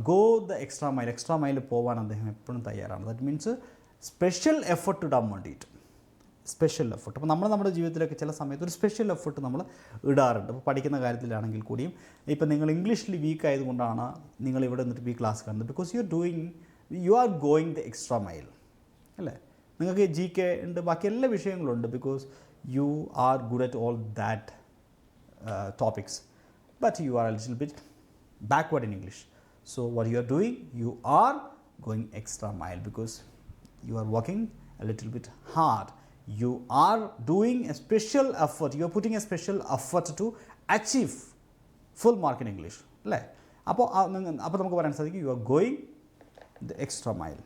ഗോ ദ എക്സ്ട്രാ മൈൽ പോകാൻ അദ്ദേഹം എപ്പോഴും തയ്യാറാണ്. ദാറ്റ് മീൻസ് സ്പെഷ്യൽ എഫർട്ട് ഇടാൻ വേണ്ടിയിട്ട്. Special effort. അപ്പോൾ നമ്മുടെ ജീവിതത്തിലൊക്കെ ചില സമയത്ത് ഒരു സ്പെഷ്യൽ എഫർട്ട് നമ്മൾ ഇടാറുണ്ട്. ഇപ്പോൾ പഠിക്കുന്ന കാര്യത്തിലാണെങ്കിൽ കൂടിയും ഇപ്പോൾ നിങ്ങൾ ഇംഗ്ലീഷിൽ വീക്ക് ആയതുകൊണ്ടാണ് നിങ്ങൾ ഇവിടെ നിന്നിട്ട് ഈ ക്ലാസ് കാണുന്നത്. Because you are going the extra mile അല്ലേ? നിങ്ങൾക്ക് GK ഉണ്ട്, ബാക്കി എല്ലാ വിഷയങ്ങളുണ്ട്. Because you are good at all that topics, but you are a little bit backward in English. So what you are doing, you are going extra mile because you are working a little bit hard. You are doing a special effort. You are putting a special effort to achieve full mark in English. അല്ലേ? അപ്പോൾ നമുക്ക് പറയാൻ സാധിക്കും you are going the extra mile.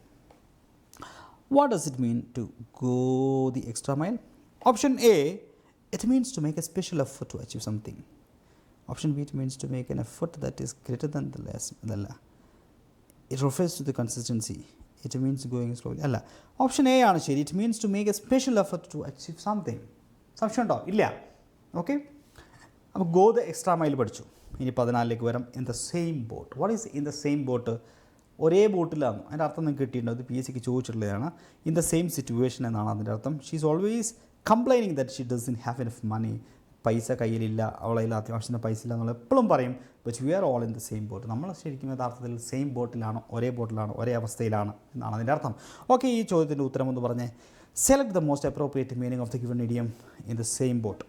What does it mean to go the extra mile? Option A, it means to make a special effort to achieve something. Option B, it means to make an effort that is greater than it refers to the consistency. It means going slowly. അല്ല, option A ആണ് ശരി. It means to make a special effort to achieve something. സംശയം ഉണ്ടോ? ഇല്ല. Okay, അപ്പോൾ go the extra mile പഠിച്ചു. ഇനി 14ലേക്ക് വരാം. In the same boat. What is in the same boat? ഒരേ ബോട്ടിലാണ്. അതിൻ്റെ അർത്ഥം നിങ്ങൾക്ക് കിട്ടിയിട്ടുണ്ട്. അത് പി എസ് സിക്ക് ചോദിച്ചിട്ടുള്ളതാണ്. ഇൻ ദ സെയിം സിറ്റുവേഷൻ എന്നാണ് അതിൻ്റെ അർത്ഥം. She is always complaining that she doesn't have enough money. പൈസ കയ്യിലില്ല, അവളതിൽ അത്യാവശ്യത്തിന് പൈസ ഇല്ല എന്നുള്ള എപ്പോഴും പറയും. But we are all in the same boat. നമ്മൾ ശരിക്കും യഥാർത്ഥത്തിൽ സെയിം ബോട്ടിലാണ്, ഒരേ ബോട്ടിലാണ്, ഒരേ അവസ്ഥയിലാണ് എന്നാണ് അതിൻ്റെ അർത്ഥം. ഓക്കെ, ഈ ചോദ്യത്തിൻ്റെ ഉത്തരം എന്ന് പറഞ്ഞേ. Select the most appropriate meaning of the given idiom in the same boat.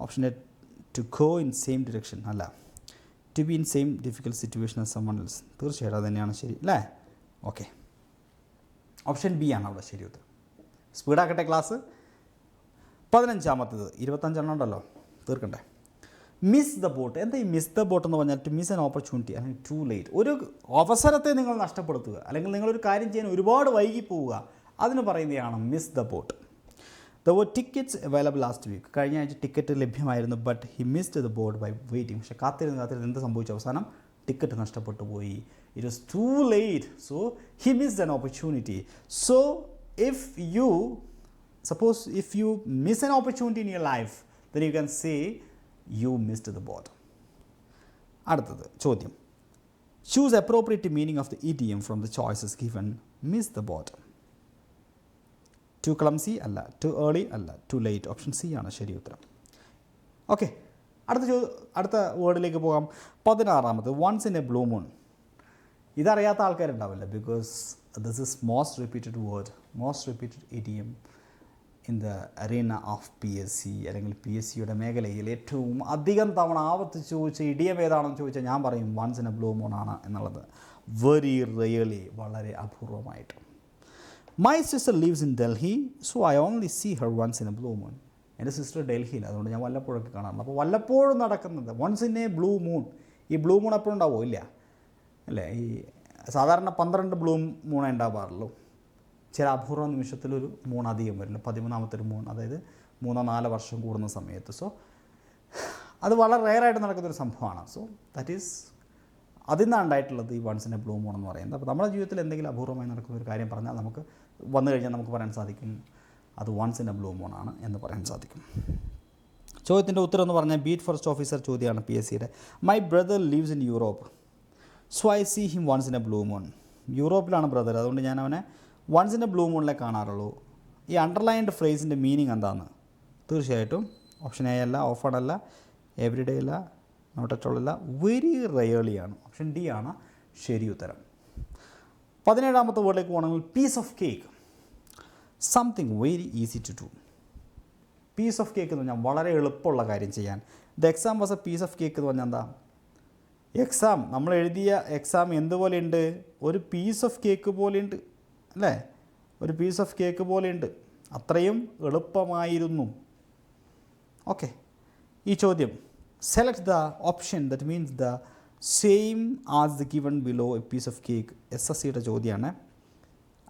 Option A, to go in same direction. അല്ല, to be in same difficult situation as someone else. തീർച്ചയായിട്ടും അത് തന്നെയാണ് ശരി അല്ലേ? ഓക്കെ, ഓപ്ഷൻ ബി ആണ് അവിടെ ശരി ഉത്തരം. സ്പീഡാക്കട്ടെ ക്ലാസ്. 15ാമത്തേത്. 25 ഉണ്ടല്ലോ, തീർക്കണ്ടേ. Miss the boat. എന്താ ഈ മിസ് ദ ബോട്ട് എന്ന് പറഞ്ഞാൽ? ടു മിസ് ആൻ ഓപ്പർച്യൂണിറ്റി അല്ലെങ്കിൽ ടു ലേറ്റ്. ഒരു അവസരത്തെ നിങ്ങൾ നഷ്ടപ്പെടുത്തുക, അല്ലെങ്കിൽ നിങ്ങളൊരു കാര്യം ചെയ്യാൻ ഒരുപാട് വൈകി പോവുക, അതിന് പറയുന്നതാണ് miss the boat. There were tickets available last week. കഴിഞ്ഞ ആഴ്ച ടിക്കറ്റ് ലഭ്യമായിരുന്നു. But he missed the boat by waiting. പക്ഷേ കാത്തിരുന്ന് എന്ത് സംഭവിച്ചു? അവസാനം ടിക്കറ്റ് നഷ്ടപ്പെട്ടു പോയി. It was too late. So he missed an opportunity. So suppose if you miss an opportunity in your life, then you can say you missed the boat. അടുത്തത് ചോദ്യം. Choose appropriate meaning of the idiom from the choices given. Miss the boat. Too clumsy അല്ല, too early അല്ല, too late. Option C ആണ് ശരി ഉത്തരം. Okay, അടുത്ത വേർഡിലേക്ക് പോകാം. 16ാമത്. Once in a blue moon. ഇതറിയാത്ത ആൾക്കാരുണ്ടാവില്ല. Because this is most repeated word, most repeated idiom in the arena of P S C, അല്ലെങ്കിൽ പി എസ് സിയുടെ മേഖലയിൽ ഏറ്റവും അധികം തവണ ആവർത്തിച്ച് ചോദിച്ച ഇഡിയം ഏതാണെന്ന് ചോദിച്ചാൽ ഞാൻ പറയും once in a blue moon ആണ് എന്നുള്ളത്. വെരി റിയലി, വളരെ അപൂർവമായിട്ട്. My sister lives in Delhi, so I only see her once in a blue moon. എൻ്റെ സിസ്റ്റർ ഡൽഹിയിൽ, അതുകൊണ്ട് ഞാൻ വല്ലപ്പോഴൊക്കെ കാണാറുണ്ട്. അപ്പോൾ വല്ലപ്പോഴും നടക്കുന്നത് once in a blue moon. ഈ ബ്ലൂ മൂൺ എപ്പോഴും ഉണ്ടാവുമോ? ഇല്ല അല്ലേ. ഈ സാധാരണ 12 ബ്ലൂ മൂണേ ഉണ്ടാവാറുള്ളൂ. ചില അപൂർവ നിമിഷത്തിലൊരു മൂൺ അധികം വരില്ല. 13ാമത്തെ ഒരു മൂൺ, അതായത് 3-4 വർഷം കൂടുന്ന സമയത്ത്. സോ അത് വളരെ റെയറായിട്ട് നടക്കുന്നൊരു സംഭവമാണ്. സോ ദാറ്റ് ഈസ് അതിൽ നിന്നാണ് ഉണ്ടായിട്ടുള്ളത് ഈ once in a blue moon എന്ന് പറയുന്നത്. അപ്പോൾ നമ്മുടെ ജീവിതത്തിൽ എന്തെങ്കിലും അപൂർവമായി നടക്കുന്ന ഒരു കാര്യം പറഞ്ഞാൽ നമുക്ക് വന്നു കഴിഞ്ഞാൽ നമുക്ക് പറയാൻ സാധിക്കും അത് once in a blue moon ആണ് എന്ന് പറയാൻ സാധിക്കും. ചോദ്യത്തിൻ്റെ ഉത്തരം എന്ന് പറഞ്ഞാൽ ബീറ്റ് ഫസ്റ്റ് ഓഫീസർ ചോദ്യമാണ് പി എസ് സിയുടെ. My brother lives in Europe, so I see him once in a blue moon. യൂറോപ്പിലാണ് ബ്രദർ, അതുകൊണ്ട് ഞാൻ അവനെ വൺസ് ഇൻ എ ബ്ലൂ മൂണിലെ കാണാറുള്ളൂ. ഈ അണ്ടർലൈൻഡ് ഫ്രേസിൻ്റെ മീനിങ് എന്താണ്? തീർച്ചയായിട്ടും ഓപ്ഷൻ എ അല്ല, ഓഫൺ അല്ല, എവറിഡേ അല്ല, നോട്ട് അറ്റ് ഓൾ അല്ല, വെരി റെയർലി ആണ്. ഓപ്ഷൻ ഡി ആണ് ശരി ഉത്തരം. 17ാമത്തെ വേർഡിലേക്ക് പോകണമെങ്കിൽ piece of cake. Something very easy to do. Piece of cake എന്ന് പറഞ്ഞാൽ വളരെ എളുപ്പമുള്ള കാര്യം ചെയ്യാൻ. The exam was a piece of cake എന്ന് പറഞ്ഞാൽ എന്താ? എക്സാം, നമ്മൾ എഴുതിയ എക്സാം എന്തുപോലെയുണ്ട്? ഒരു പീസ് ഓഫ് കേക്ക് പോലെയുണ്ട് അല്ലേ? ഒരു പീസ് ഓഫ് കേക്ക് പോലെയുണ്ട്. അത്രയും എളുപ്പമായിരുന്നു. ഓക്കെ, ഈ ചോദ്യം select the option that means the same as the given below a piece of cake. SSCയുടെ ചോദ്യമാണ്.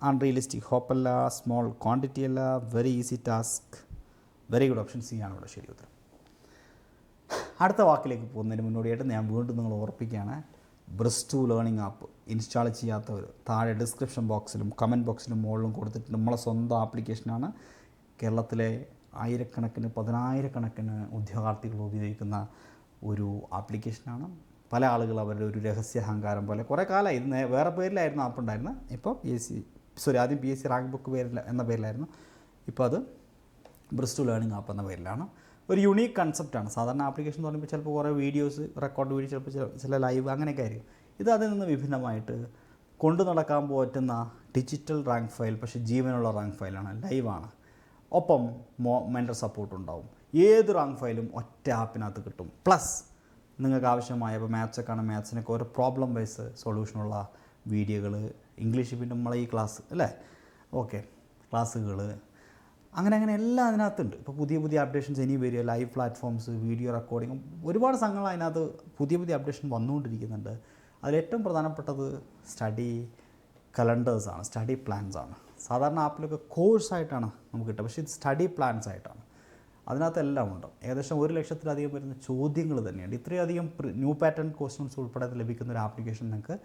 അൺറിയലിസ്റ്റിക് ഹോപ്പ് അല്ല, സ്മോൾ ക്വാണ്ടിറ്റി അല്ല, very easy task. Very good. Option C ആണ് ഇവിടെ ശരി ഉത്തരം. അടുത്ത വാക്കിലേക്ക് പോകുന്നതിന് മുന്നോടിയായിട്ട് ഞാൻ വീണ്ടും നിങ്ങൾ ഓർപ്പിക്കുകയാണ്, ബ്രിസ്റ്റു ലേണിംഗ് ആപ്പ് ഇൻസ്റ്റാൾ ചെയ്യാത്തവർ താഴെ ഡിസ്ക്രിപ്ഷൻ ബോക്സിലും കമൻറ്റ് ബോക്സിലും മുകളിലും കൊടുത്തിട്ട് നമ്മളെ സ്വന്തം ആപ്ലിക്കേഷനാണ്. കേരളത്തിലെ ആയിരക്കണക്കിന് 10,000-കണക്കിന് ഉദ്യോഗാർത്ഥികൾ ഉപയോഗിക്കുന്ന ഒരു ആപ്ലിക്കേഷനാണ്. പല ആളുകൾ അവരുടെ ഒരു രഹസ്യ അഹങ്കാരം പോലെ കുറേ കാലമായി ഇത് വേറെ പേരിലായിരുന്നു ആപ്പ് ഉണ്ടായിരുന്നത്. ഇപ്പോൾ ആദ്യം P S C rank book എന്ന പേരിലായിരുന്നു. ഇപ്പോൾ അത് ബ്രിസ്റ്റു ലേണിംഗ് ആപ്പ് എന്ന പേരിലാണ്. ഒരു യുണീക്ക് കൺസെപ്റ്റാണ്. സാധാരണ ആപ്ലിക്കേഷൻ എന്ന് പറയുമ്പോൾ ചിലപ്പോൾ കുറേ വീഡിയോസ്, റെക്കോർഡ് വീഡിയോ, ചിലപ്പോൾ ചില ലൈവ് അങ്ങനെയൊക്കെ ആയിരിക്കും. ഇത് അതിൽ നിന്ന് വിഭിന്നമായിട്ട് കൊണ്ടു നടക്കാൻ പറ്റുന്ന ഡിജിറ്റൽ റാങ്ക് ഫയൽ, പക്ഷേ ജീവനുള്ള റാങ്ക് ഫയലാണ്, ലൈവാണ്. ഒപ്പം മെൻ്റൽ സപ്പോർട്ട് ഉണ്ടാവും. ഏത് റാങ്ക് ഫയലും ഒറ്റ ആപ്പിനകത്ത് കിട്ടും. പ്ലസ് നിങ്ങൾക്ക് ആവശ്യമായ, ഇപ്പോൾ മാത്സൊക്കെ ആണ്, മാത്സിനൊക്കെ ഓരോ പ്രോബ്ലം വൈസ് സൊല്യൂഷനുള്ള വീഡിയോകൾ, ഇംഗ്ലീഷ് പിന്നെ നമ്മളെ ഈ ക്ലാസ് അല്ലേ, ഓക്കെ, ക്ലാസ്സുകൾ, അങ്ങനെ എല്ലാം അതിനകത്തുണ്ട്. ഇപ്പോൾ പുതിയ അപ്ഡേഷൻസ് ഇനി വരിക, ലൈവ് പ്ലാറ്റ്ഫോംസ്, വീഡിയോ റെക്കോർഡിങ്ങും, ഒരുപാട് സംഘങ്ങൾ അതിനകത്ത് പുതിയ അപ്ഡേഷൻ വന്നുകൊണ്ടിരിക്കുന്നുണ്ട്. അതിലേറ്റവും പ്രധാനപ്പെട്ടത് സ്റ്റഡി കലണ്ടേഴ്സാണ്, സ്റ്റഡി പ്ലാൻസാണ്. സാധാരണ ആപ്പിലൊക്കെ കോഴ്സായിട്ടാണ് നമുക്ക് കിട്ടുക, പക്ഷേ ഇത് സ്റ്റഡി പ്ലാൻസ് ആയിട്ടാണ്. അതിനകത്തെല്ലാം ഉണ്ട്. ഏകദേശം 1,00,000-ലധികം വരുന്ന ചോദ്യങ്ങൾ തന്നെയുണ്ട്. ഇത്രയധികം ന്യൂ പാറ്റേൺ ക്വസ്റ്റ്യൻസ് ഉൾപ്പെടെ ലഭിക്കുന്ന ഒരു ആപ്ലിക്കേഷൻ നിങ്ങൾക്ക്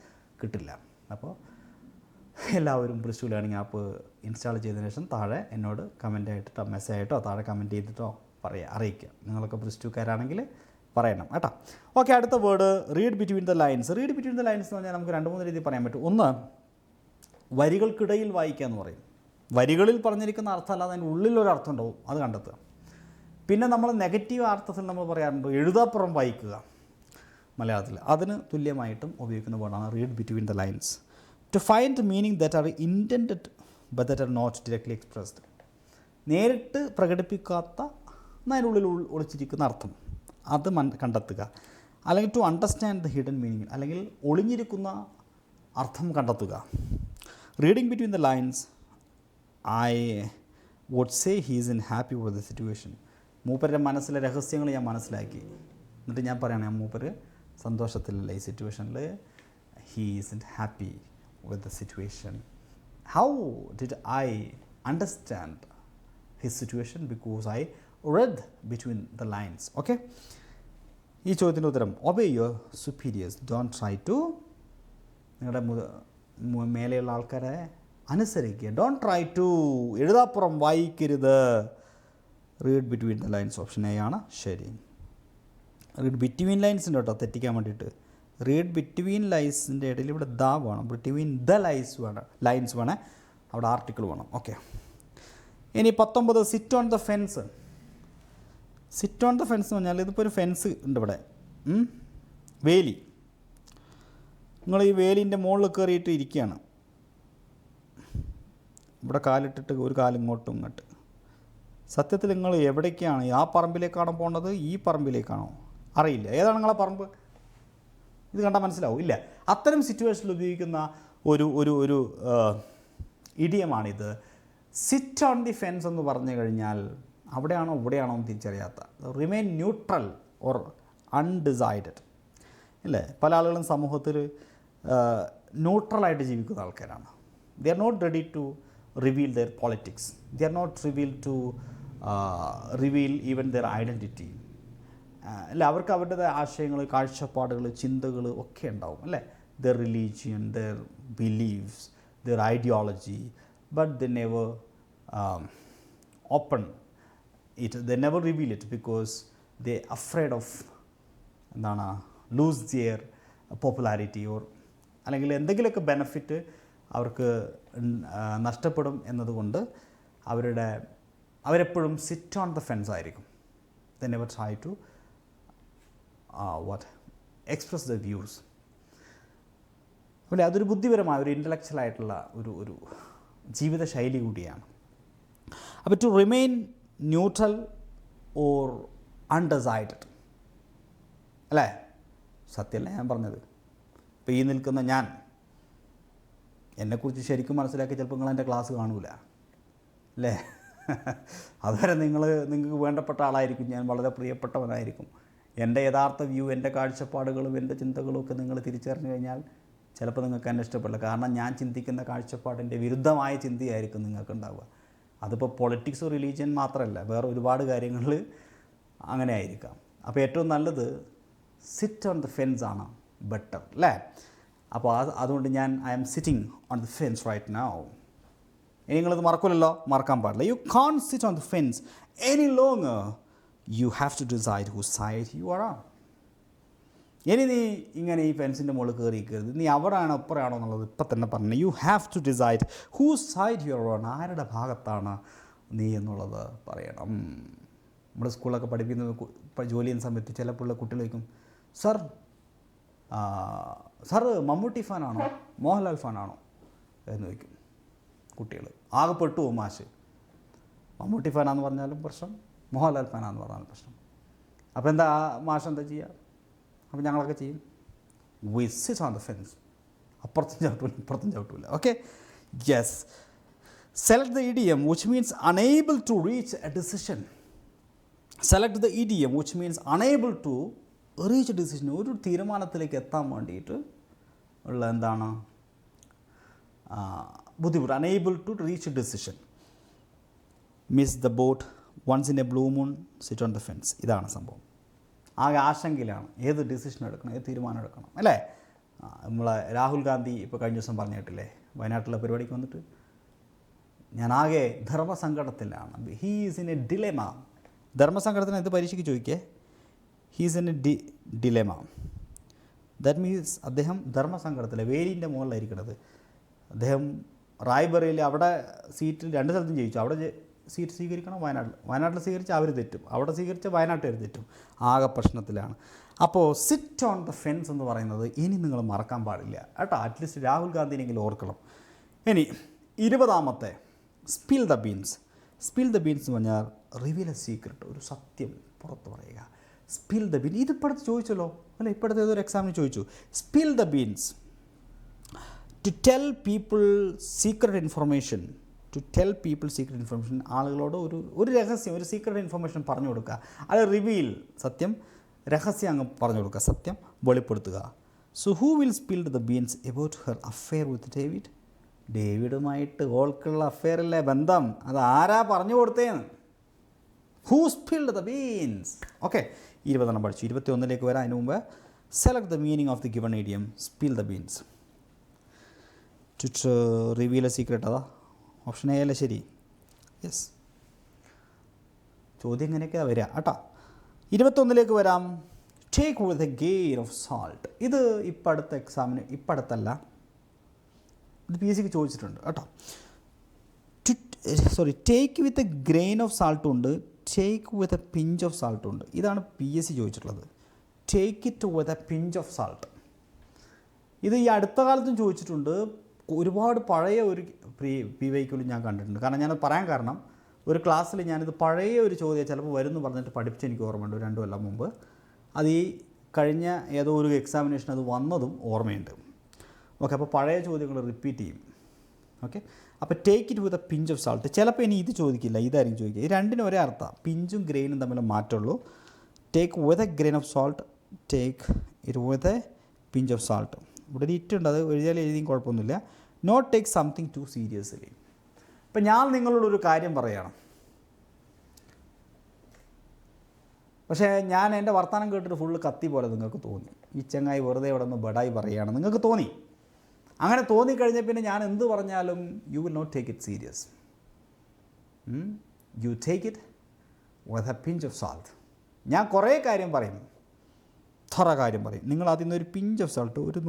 കിട്ടില്ല. അപ്പോൾ എല്ലാവരും ബ്രിസ്റ്റു ലേണിംഗ് ആപ്പ് ഇൻസ്റ്റാൾ ചെയ്തതിന് ശേഷം താഴെ എന്നോട് കമൻ്റ് ആയിട്ടോ മെസ്സേജ് ആയിട്ടോ താഴെ കമൻറ്റ് ചെയ്തിട്ടോ അറിയിക്കുക. നിങ്ങളൊക്കെ ബ്രിസ്റ്റുകാരാണെങ്കിൽ പറയണം കേട്ടോ. ഓക്കെ, അടുത്ത word read between the lines. Read between the lines എന്ന് പറഞ്ഞാൽ നമുക്ക് 2-3 രീതിയിൽ പറയാൻ പറ്റും. ഒന്ന്, വരികൾക്കിടയിൽ വായിക്കുക എന്ന് പറയും. വരികളിൽ പറഞ്ഞിരിക്കുന്ന അർത്ഥമല്ലാതെ അതിൻ്റെ ഉള്ളിലൊരർത്ഥം ഉണ്ടാവും, അത് കണ്ടെത്തുക. പിന്നെ നമ്മൾ നെഗറ്റീവ് അർത്ഥത്തിൽ നമ്മൾ പറയാറുണ്ട് എഴുതാപ്പുറം വായിക്കുക മലയാളത്തിൽ. അതിന് തുല്യമായിട്ടും ഉപയോഗിക്കുന്ന വേർഡാണ് read between the lines. To find meaning that are intended but that are not directly expressed. നേരിട്ട് പ്രകടിപ്പിക്കാത്ത അതിനുള്ളിൽ ഒളിച്ചിരിക്കുന്ന അർത്ഥം അത് കണ്ടെത്തുക. അല്ലെങ്കിൽ to understand the hidden meaning, അല്ലെങ്കിൽ ഒളിഞ്ഞിരിക്കുന്ന അർത്ഥം കണ്ടെത്തുക. Reading between the lines, I would say he's in happy with the situation. മൂപ്പരുടെ മനസ്സിലെ രഹസ്യങ്ങൾ ഞാൻ മനസ്സിലാക്കി, എന്നിട്ട് ഞാൻ പറയണേ മൂപ്പര് സന്തോഷത്തിലല്ല ഈ സിറ്റുവേഷനിൽ. He is in happy with the situation. How did I understand his situation? Because I read between the lines. Okay, ഈ ചോദ്യത്തിൻ്റെ ഉത്തരം obey your superiors, don't try to, നിങ്ങളുടെ മേലെയുള്ള ആൾക്കാരെ അനുസരിക്കുക. ഡോണ്ട് ട്രൈ ടു, എഴുതാപ്പുറം വായിക്കരുത്. Read between the lines option A ആണ് ശരി. റീഡ് ബിറ്റ്വീൻ ലൈൻസിൻ്റെ കേട്ടോ തെറ്റിക്കാൻ വേണ്ടിയിട്ട്. റീഡ് ബിറ്റ്വീൻ ലൈൻസിൻ്റെ ഇടയിൽ ഇവിടെ ദ വേണം, ബിറ്റ്വീൻ ദ ലൈൻസ് വേണേ, അവിടെ ആർട്ടിക്കിൾ വേണം. ഓക്കെ, ഇനി 19 sit on the fence. Sit on the fence എന്ന് പറഞ്ഞാൽ ഇതിപ്പോൾ ഒരു ഫെൻസ് ഉണ്ട് ഇവിടെ, വേലി. നിങ്ങൾ ഈ വേലിൻ്റെ മുകളിൽ കയറിയിട്ട് ഇരിക്കുകയാണ്. ഇവിടെ കാലിട്ടിട്ട് ഒരു കാലിങ്ങോട്ടും ഇങ്ങോട്ട്. സത്യത്തിൽ നിങ്ങൾ എവിടേക്കാണ്? ആ പറമ്പിലേക്കാണോ പോകേണ്ടത്, ഈ പറമ്പിലേക്കാണോ? അറിയില്ല. ഏതാണ് നിങ്ങളെ പറമ്പ്? ഇത് കണ്ടാൽ മനസ്സിലാവും ഇല്ല. അത്തരം സിറ്റുവേഷനിൽ ഉപയോഗിക്കുന്ന ഒരു ഒരു ഒരു ഇഡിയമാണിത്. സിറ്റ് ഓൺ ദി ഫെൻസ് എന്ന് പറഞ്ഞു കഴിഞ്ഞാൽ അവിടെയാണോ ഇവിടെയാണോ എന്ന് തിരിച്ചറിയാത്ത, റിമെയിൻ ന്യൂട്രൽ ഓർ അൺഡിസൈഡഡ് അല്ലേ. പല ആളുകളും സമൂഹത്തിൽ ന്യൂട്രലായിട്ട് ജീവിക്കുന്ന ആൾക്കാരാണ്. They are not ready to reveal their politics, they are not reveal even their identity അല്ല. അവർക്ക് അവരുടെ ആശയങ്ങൾ, കാഴ്ചപ്പാടുകൾ, ചിന്തകൾ ഒക്കെ ഉണ്ടാവും അല്ലേ. Their religion, their beliefs, their ideology, but they never open it, they never reveal it because they afraid of എന്താണ് ലൂസ് ദിയർ പോപ്പുലാരിറ്റി ഓർ അല്ലെങ്കിൽ എന്തെങ്കിലുമൊക്കെ ബെനഫിറ്റ് അവർക്ക് നഷ്ടപ്പെടും എന്നതുകൊണ്ട് അവരെപ്പോഴും സിറ്റ് ഓൺ ദ ഫെൻസ് ആയിരിക്കും. They never try to express the views. അപ്പോൾ അതൊരു ബുദ്ധിപരമായ ഒരു ഇൻ്റലക്ച്വൽ ആയിട്ടുള്ള ഒരു ജീവിതശൈലി കൂടിയാണ്. അപ്പോൾ to remain neutral or undecided അല്ലേ. സത്യമല്ലേ ഞാൻ പറഞ്ഞത്? ഇപ്പോൾ ഈ നിൽക്കുന്ന ഞാൻ, എന്നെക്കുറിച്ച് ശരിക്കും മനസ്സിലാക്കി ചിലപ്പോൾ നിങ്ങൾ എൻ്റെ ക്ലാസ് കാണൂല അല്ലേ. അതുവരെ നിങ്ങൾക്ക് വേണ്ടപ്പെട്ട ആളായിരിക്കും ഞാൻ, വളരെ പ്രിയപ്പെട്ടവനായിരിക്കും. എൻ്റെ യഥാർത്ഥ വ്യൂ, എൻ്റെ കാഴ്ചപ്പാടുകളും എൻ്റെ ചിന്തകളും ഒക്കെ നിങ്ങൾ തിരിച്ചറിഞ്ഞു കഴിഞ്ഞാൽ ചിലപ്പോൾ നിങ്ങൾക്ക് എന്നെ ഇഷ്ടപ്പെടില്ല. കാരണം ഞാൻ ചിന്തിക്കുന്ന കാഴ്ചപ്പാടിൻ്റെ വിരുദ്ധമായ ചിന്തയായിരിക്കും നിങ്ങൾക്ക് ഉണ്ടാവുക. അതിപ്പോൾ പൊളിറ്റിക്സ്, റിലീജിയൻ മാത്രമല്ല, വേറെ ഒരുപാട് കാര്യങ്ങൾ അങ്ങനെ ആയിരിക്കാം. അപ്പോൾ ഏറ്റവും നല്ലത് സിറ്റ് ഓൺ ദ ഫെൻസ് ആണ് ബെറ്റർ അല്ലേ. അപ്പോൾ അതുകൊണ്ട് I am sitting on the fence right now. ഇനി നിങ്ങളിത് മറക്കില്ലല്ലോ, മറക്കാൻ പാടില്ല. You can't sit on the fence any longer, you have to decide whose side you are on. ഇനി നീ ഇങ്ങനെ ഈ ഫെൻസിൻ്റെ മുകളിൽ കയറിയിരിക്കരുത്, നീ അവിടെയാണോ ഇപ്പുറയാണോ എന്നുള്ളത് ഇപ്പം തന്നെ പറഞ്ഞു. You have to decide whose side you are on, ആരുടെ ഭാഗത്താണ് നീ എന്നുള്ളത് പറയണം. നമ്മുടെ സ്കൂളൊക്കെ പഠിപ്പിക്കുന്ന ജോലി ചെയ്യുന്ന സമയത്ത് ചിലപ്പോൾ കുട്ടികൾ ചോദിക്കും, സാറ് മമ്മൂട്ടി ഫാനാണോ മോഹൻലാൽ ഫാനാണോ എന്ന് ചോദിക്കും കുട്ടികൾ. ആകെ പെട്ടു പോകും മാഷ്. മമ്മൂട്ടി ഫാനാന്ന് പറഞ്ഞാലും പ്രശ്നം, മോഹൻലാൽ ഫാനാന്ന് പറഞ്ഞാലും പ്രശ്നം. അപ്പോൾ എന്താ മാഷ് എന്താ ചെയ്യുക? അപ്പോൾ ഞങ്ങളൊക്കെ ചെയ്യും, we sit on the fence. അപ്പുറത്തും ചവിട്ടൂല ഇപ്പുറത്തും ചവിട്ടൂല. Okay, yes. Select the idiom which means unable to reach a decision. Select the idiom which means unable to reach a decision. ഒരു തീരുമാനത്തിലേക്ക് എത്താൻ വേണ്ടിയിട്ട് ഉള്ള എന്താണ് ബുദ്ധിമുട്ട്, unable to reach decision. Miss the boat once in a blue moon, sit on the fence. ഇതാണ് സംഭവം. ആകെ ആശങ്കയിലാണ് ഏത് ഡിസിഷൻ എടുക്കണം, ഏത് തീരുമാനം എടുക്കണം, അല്ലേ? നമ്മളെ രാഹുൽ ഗാന്ധി ഇപ്പോൾ കഴിഞ്ഞ ദിവസം പറഞ്ഞു കേട്ടില്ലേ, വയനാട്ടിലെ പരിപാടിക്ക് വന്നിട്ട്, ഞാനാകെ ധർമ്മസങ്കടത്തിലാണ്. He is in a dilemma. ധർമ്മസങ്കടത്തിന് എന്ത് പരീക്ഷയ്ക്ക് ചോദിക്കേ, he's in a dilemma. That means അദ്ദേഹം ധർമ്മസങ്കടത്തിലെ വേലിൻ്റെ മുകളിലായിരിക്കണത്. അദ്ദേഹം റായ്ബറയിൽ അവിടെ സീറ്റിൽ 2 സ്ഥലത്തും ജയിച്ചു. അവിടെ സീറ്റ് സ്വീകരിക്കണം, വയനാട്ടിൽ സ്വീകരിച്ച് അവർ തെറ്റും, അവിടെ സ്വീകരിച്ച വയനാട്ടുകാർ തെറ്റും. ആകെ പ്രശ്നത്തിലാണ്. അപ്പോൾ സിറ്റ് ഓൺ ദ ഫെൻസ് എന്ന് പറയുന്നത് ഇനി നിങ്ങൾ മറക്കാൻ പാടില്ല കേട്ടോ. അറ്റ്ലീസ്റ്റ് രാഹുൽ ഗാന്ധിനെങ്കിലും ഓർക്കണം. ഇനി 20ാമത്തെ spill the beans. Spill the beans എന്ന് പറഞ്ഞാൽ റിവീൽ എ സീക്രട്ട്, ഒരു സത്യം പുറത്ത് പറയുക. സ്പിൽ ദ ബീൻ, ഇതിപ്പോഴത്തെ ചോദിച്ചല്ലോ അല്ല, ഇപ്പോഴത്തെ ഏതൊരു എക്സാമിന് ചോദിച്ചു. Spill the beans to tell people secret information. To tell people secret information, ആളുകളോട് ഒരു രഹസ്യം, ഒരു സീക്രട്ട് ഇൻഫർമേഷൻ പറഞ്ഞു കൊടുക്കുക. അത് റിവീൽ, സത്യം, രഹസ്യം അങ്ങ് പറഞ്ഞു കൊടുക്കുക, സത്യം വെളിപ്പെടുത്തുക. So who will spill the beans about her affair with David. ഡേവിഡുമായിട്ട് ഓൾക്കുള്ള അഫെയറിലെ ബന്ധം അത് ആരാ പറഞ്ഞു കൊടുത്തേന്ന്? Who spilled the beans. Okay, 20 പഠിച്ചു. 21ലേക്ക് വരാം. അതിന് മുമ്പ് select the meaning of the given idiom spill the beans. To reveal a secret, അതാ ഓപ്ഷൻ എ അല്ലേ ശരി? യെസ്. ചോദ്യം ഇങ്ങനെയൊക്കെയാണ് വരിക കേട്ടോ. 21ലേക്ക് വരാം. Take with a grain of salt. ഇത് ഇപ്പോഴത്തെ എക്സാമിന്, ഇപ്പോഴത്തല്ല, ഇത് PSCക്ക് ചോദിച്ചിട്ടുണ്ട് കേട്ടോ. Take with a grain of സാൾട്ടും ഉണ്ട്, take with a pinch of സാൾട്ടും ഉണ്ട്. ഇതാണ് PSC ചോദിച്ചിട്ടുള്ളത്. Take it with a pinch of salt. ഇത് ഈ അടുത്ത കാലത്തും ചോദിച്ചിട്ടുണ്ട്. ഒരുപാട് പഴയ ഒരു PYQലും ഞാൻ കണ്ടിട്ടുണ്ട്. കാരണം ഞാനത് പറയാൻ കാരണം, ഒരു ക്ലാസ്സിൽ ഞാനിത് പഴയ ഒരു ചോദ്യം ചിലപ്പോൾ വരുമെന്ന് പറഞ്ഞിട്ട് പഠിപ്പിച്ച് എനിക്ക് ഓർമ്മയുണ്ട് 2 കൊല്ലം മുമ്പ്. അത് ഈ കഴിഞ്ഞ ഏതോ ഒരു എക്സാമിനേഷൻ അത് വന്നതും ഓർമ്മയുണ്ട്. ഓക്കെ, അപ്പോൾ പഴയ ചോദ്യങ്ങൾ റിപ്പീറ്റ് ചെയ്യും. ഓക്കെ, അപ്പോൾ take it with a pinch of salt. ചിലപ്പോൾ ഇനി ഇത് ചോദിക്കില്ല, ഇതായിരിക്കും ചോദിക്കുക. ഈ രണ്ടിനും ഒരേ അർത്ഥം, പിഞ്ചും ഗ്രെയിനും തമ്മിൽ മാറ്റമുള്ളൂ. Take with a grain of salt, take it with a pinch of salt. ഇവിടെ ഒരു ഇട്ടുണ്ട്, അത് എഴുതിയും കുഴപ്പമൊന്നുമില്ല. Not take something too seriously. ഇപ്പം ഞാൻ നിങ്ങളോടൊരു കാര്യം പറയുകയാണ്, പക്ഷേ ഞാൻ എൻ്റെ വർത്തമാനം കേട്ടിട്ട് ഫുള്ള് കത്തി പോലെ നിങ്ങൾക്ക് തോന്നി. ഈ ചങ്ങായി വെറുതെ ഇവിടെ നിന്ന് ബഡായി പറയുകയാണ് നിങ്ങൾക്ക് തോന്നി. അങ്ങനെ തോന്നിക്കഴിഞ്ഞാൽ പിന്നെ ഞാൻ എന്ത് പറഞ്ഞാലും you will not take it serious. You take it with a pinch of salt. ഞാൻ കുറേ കാര്യം പറയും, ഥറ കാര്യം പറയും. നിങ്ങൾ അതിൽ നിന്ന് ഒരു പിഞ്ച് ഓഫ് സാൾട്ട്, ഒരു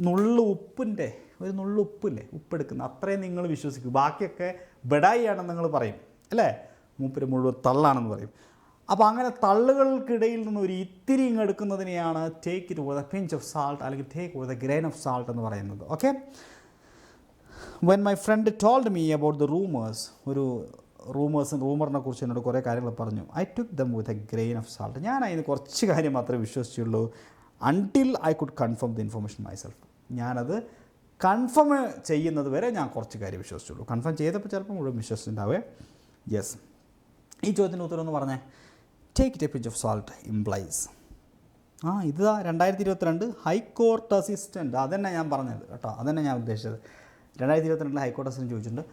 നുള്ളു ഉപ്പിൻ്റെ ഒരു നുള്ളു ഉപ്പില്ലേ, ഉപ്പെടുക്കുന്ന അത്രയും നിങ്ങൾ വിശ്വസിക്കും. ബാക്കിയൊക്കെ ബഡായി ആണെന്ന് നിങ്ങൾ പറയും അല്ലേ, മൂപ്പര് മുഴുവൻ തള്ളാണെന്ന് പറയും. അപ്പോൾ അങ്ങനെ തള്ളുകൾക്കിടയിൽ നിന്ന് ഒരു ഇത്തിരി ഇങ്ങ് എടുക്കുന്നതിനെയാണ് take it with a pinch of salt അല്ലെങ്കിൽ take with a grain of salt എന്ന് പറയുന്നത്. Okay, when my friend told me about the റൂമറിനെ കുറിച്ച് എന്നോട് കുറേ കാര്യങ്ങൾ പറഞ്ഞു. I took them with a grain of salt. ഞാൻ അതിന് കുറച്ച് കാര്യം മാത്രമേ വിശ്വസിച്ചുള്ളൂ. Until I could confirm the information myself. ഞാനത് കൺഫേം ചെയ്യുന്നത് വരെ ഞാൻ കുറച്ച് കാര്യം വിശ്വസിച്ചുള്ളൂ. കൺഫേം ചെയ്തപ്പോൾ ചിലപ്പോൾ മുഴുവൻ വിശ്വസിച്ചിട്ടുണ്ടാവേ. യെസ്. ഈ ചോദ്യത്തിന് ഉത്തരം എന്ന് പറഞ്ഞേ, take it A pinch of salt implies. ഇതാ 2022 ഹൈക്കോർട്ട് അസിസ്റ്റൻറ്റ്. അതന്നെ ഞാൻ പറഞ്ഞത് കേട്ടോ, അതന്നെ ഞാൻ ഉദ്ദേശിച്ചത്. 2022 ഹൈക്കോർട്ട് അസിസ്റ്റൻറ്റ് ചോദിച്ചിട്ടുണ്ട്.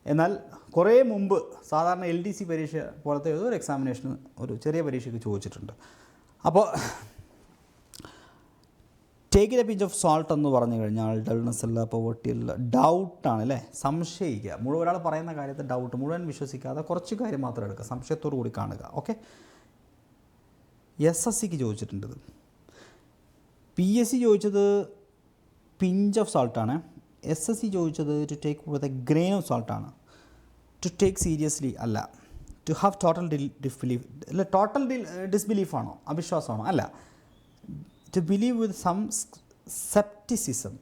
എന്നാൽ കുറേ മുമ്പ് സാധാരണ LDC പരീക്ഷ പോലത്തെ ഏതൊരു എക്സാമിനേഷന് ഒരു ചെറിയ പരീക്ഷയ്ക്ക് ചോദിച്ചിട്ടുണ്ട്. അപ്പോൾ take it A pinch of salt എന്ന് പറഞ്ഞു കഴിഞ്ഞാൽ ഡൾനെസ് അല്ല, പോവർട്ടി അല്ല, ഡൗട്ടാണ് അല്ലേ, സംശയിക്കുക. മുഴുവൻ ഒരാൾ പറയുന്ന കാര്യത്തെ ഡൗട്ട്, മുഴുവൻ വിശ്വസിക്കാതെ കുറച്ച് കാര്യം മാത്രം എടുക്കുക, സംശയത്തോടു കൂടി കാണുക. ഓക്കെ, SSCക്ക് ചോദിച്ചിട്ടുണ്ട്. PSC ചോദിച്ചത് പിഞ്ച് ഓഫ് സാൾട്ടാണ്. SSC ചോദിച്ചത് to take with a grain of സാൾട്ടാണ്. ടു ടേക്ക് സീരിയസ്ലി അല്ല. ടു ഹാവ് ടോട്ടൽ ഡിസ്ബിലീഫ് അല്ല, ടോട്ടൽ ഡിസ്ബിലീഫാണോ, അവിശ്വാസമാണോ? അല്ല. To believe with some scepticism.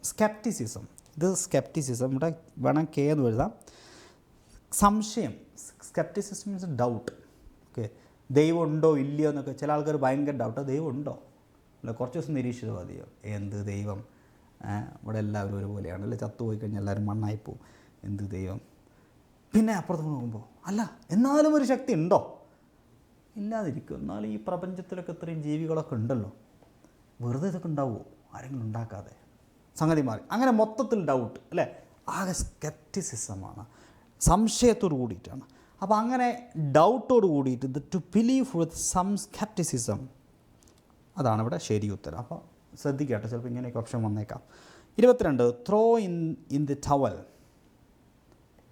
ഇത് സ്കെപ്റ്റിസിസം, ഇവിടെ വേണം K എന്ന് എഴുതാം. സംശയം, സ്കെപ്റ്റിസിസം മീൻസ് ഡൗട്ട്. ഓക്കെ, ദൈവം ഉണ്ടോ ഇല്ലയോ എന്നൊക്കെ ചില ആൾക്കാർ ഭയങ്കര ഡൗട്ട്. ദൈവം ഉണ്ടോ അല്ല, കുറച്ച് ദിവസം നിരീക്ഷിച്ചത് മതിയോ? എന്ത് ദൈവം, ഇവിടെ എല്ലാവരും ഒരുപോലെയാണ് അല്ലേ, ചത്തുപോയി കഴിഞ്ഞാൽ എല്ലാവരും മണ്ണായിപ്പോവും, എന്ത് ദൈവം. പിന്നെ അപ്പുറത്ത് നോക്കുമ്പോൾ അല്ല, എന്നാലും ഒരു ശക്തി ഉണ്ടോ? ഇല്ലാതിരിക്കും. എന്നാലും ഈ പ്രപഞ്ചത്തിലൊക്കെ ഇത്രയും ജീവികളൊക്കെ ഉണ്ടല്ലോ, വെറുതെ ഇതൊക്കെ ഉണ്ടാവുമോ? ആരെങ്കിലും ഉണ്ടാക്കാതെ സംഗതി മാറി. അങ്ങനെ മൊത്തത്തിൽ ഡൗട്ട് അല്ലേ. ആകെ സ്കെപ്റ്റിസിസമാണ്, സംശയത്തോട് കൂടിയിട്ടാണ്. അപ്പോൾ അങ്ങനെ ഡൗട്ടോട് കൂടിയിട്ട് to believe with some scepticism, അതാണ് ഇവിടെ ശരി ഉത്തരം. അപ്പോൾ ശ്രദ്ധിക്കട്ടെ, ചിലപ്പോൾ ഇങ്ങനെയൊക്കെ ഓപ്ഷൻ വന്നേക്കാം. 22 throw in the towel.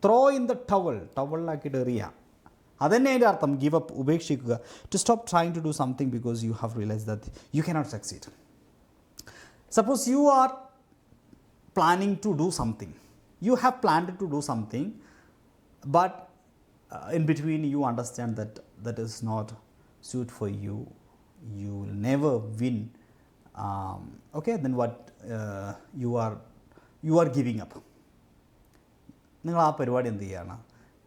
Throw in the towel, ടവലിലാക്കിയിട്ട് എറിയുക, അതന്നെ അതിൻ്റെ അർത്ഥം. ഗിവ് അപ്പ്, ഉപേക്ഷിക്കുക. To stop trying to do something because you have realise that you cannot succeed. Suppose you are planning to do something, you have planned to do something, but in between you understand that that is not suit for you, you will never win, okay, then what you are giving up. നിങ്ങൾ ആ പരിപാടി എന്ത് ചെയ്യുകയാണ്?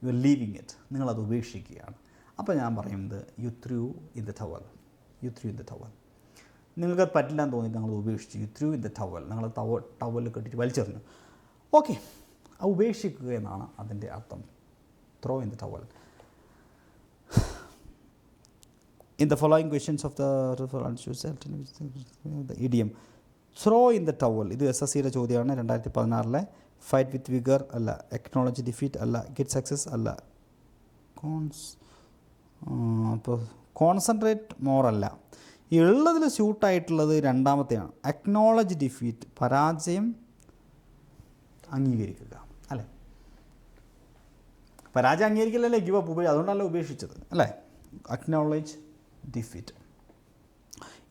You are living it, നിങ്ങളത് ഉപേക്ഷിക്കുകയാണ്. അപ്പോൾ ഞാൻ പറയുന്നത് you through in the towel, you through in the towel. നിങ്ങൾക്കത് പറ്റില്ല എന്ന് തോന്നിയിട്ട് നിങ്ങളത് ഉപേക്ഷിച്ചു. You through in the towel, നിങ്ങൾ ടവൽ കെട്ടിയിട്ട് വലിച്ചെറിഞ്ഞു. ഓക്കെ, ആ ഉപേക്ഷിക്കുക എന്നാണ് അതിൻ്റെ അർത്ഥം. Throw in the towel. In the following questions of the idiom throw in the towel, ഇത് SSCയുടെ ചോദ്യമാണ് 2016. ഫൈറ്റ് വിത്ത് വിഗർ അല്ല, എക്നോളജി ഡിഫീറ്റ് അല്ല, ഗെറ്റ് സക്സസ് അല്ല, അപ്പോൾ കോൺസെൻട്രേറ്റ് മോർ അല്ല. ഈ ഉള്ളതിൽ സ്യൂട്ടായിട്ടുള്ളത് രണ്ടാമത്തെയാണ്. അക്നോളജ് ഡിഫീറ്റ്, പരാജയം അംഗീകരിക്കുക അല്ലേ. പരാജയം അംഗീകരിക്കില്ലല്ലേ ഗിവ് അപ്പ്, അതുകൊണ്ടല്ല ഉപേക്ഷിച്ചത് അല്ലേ. Acknowledge defeat.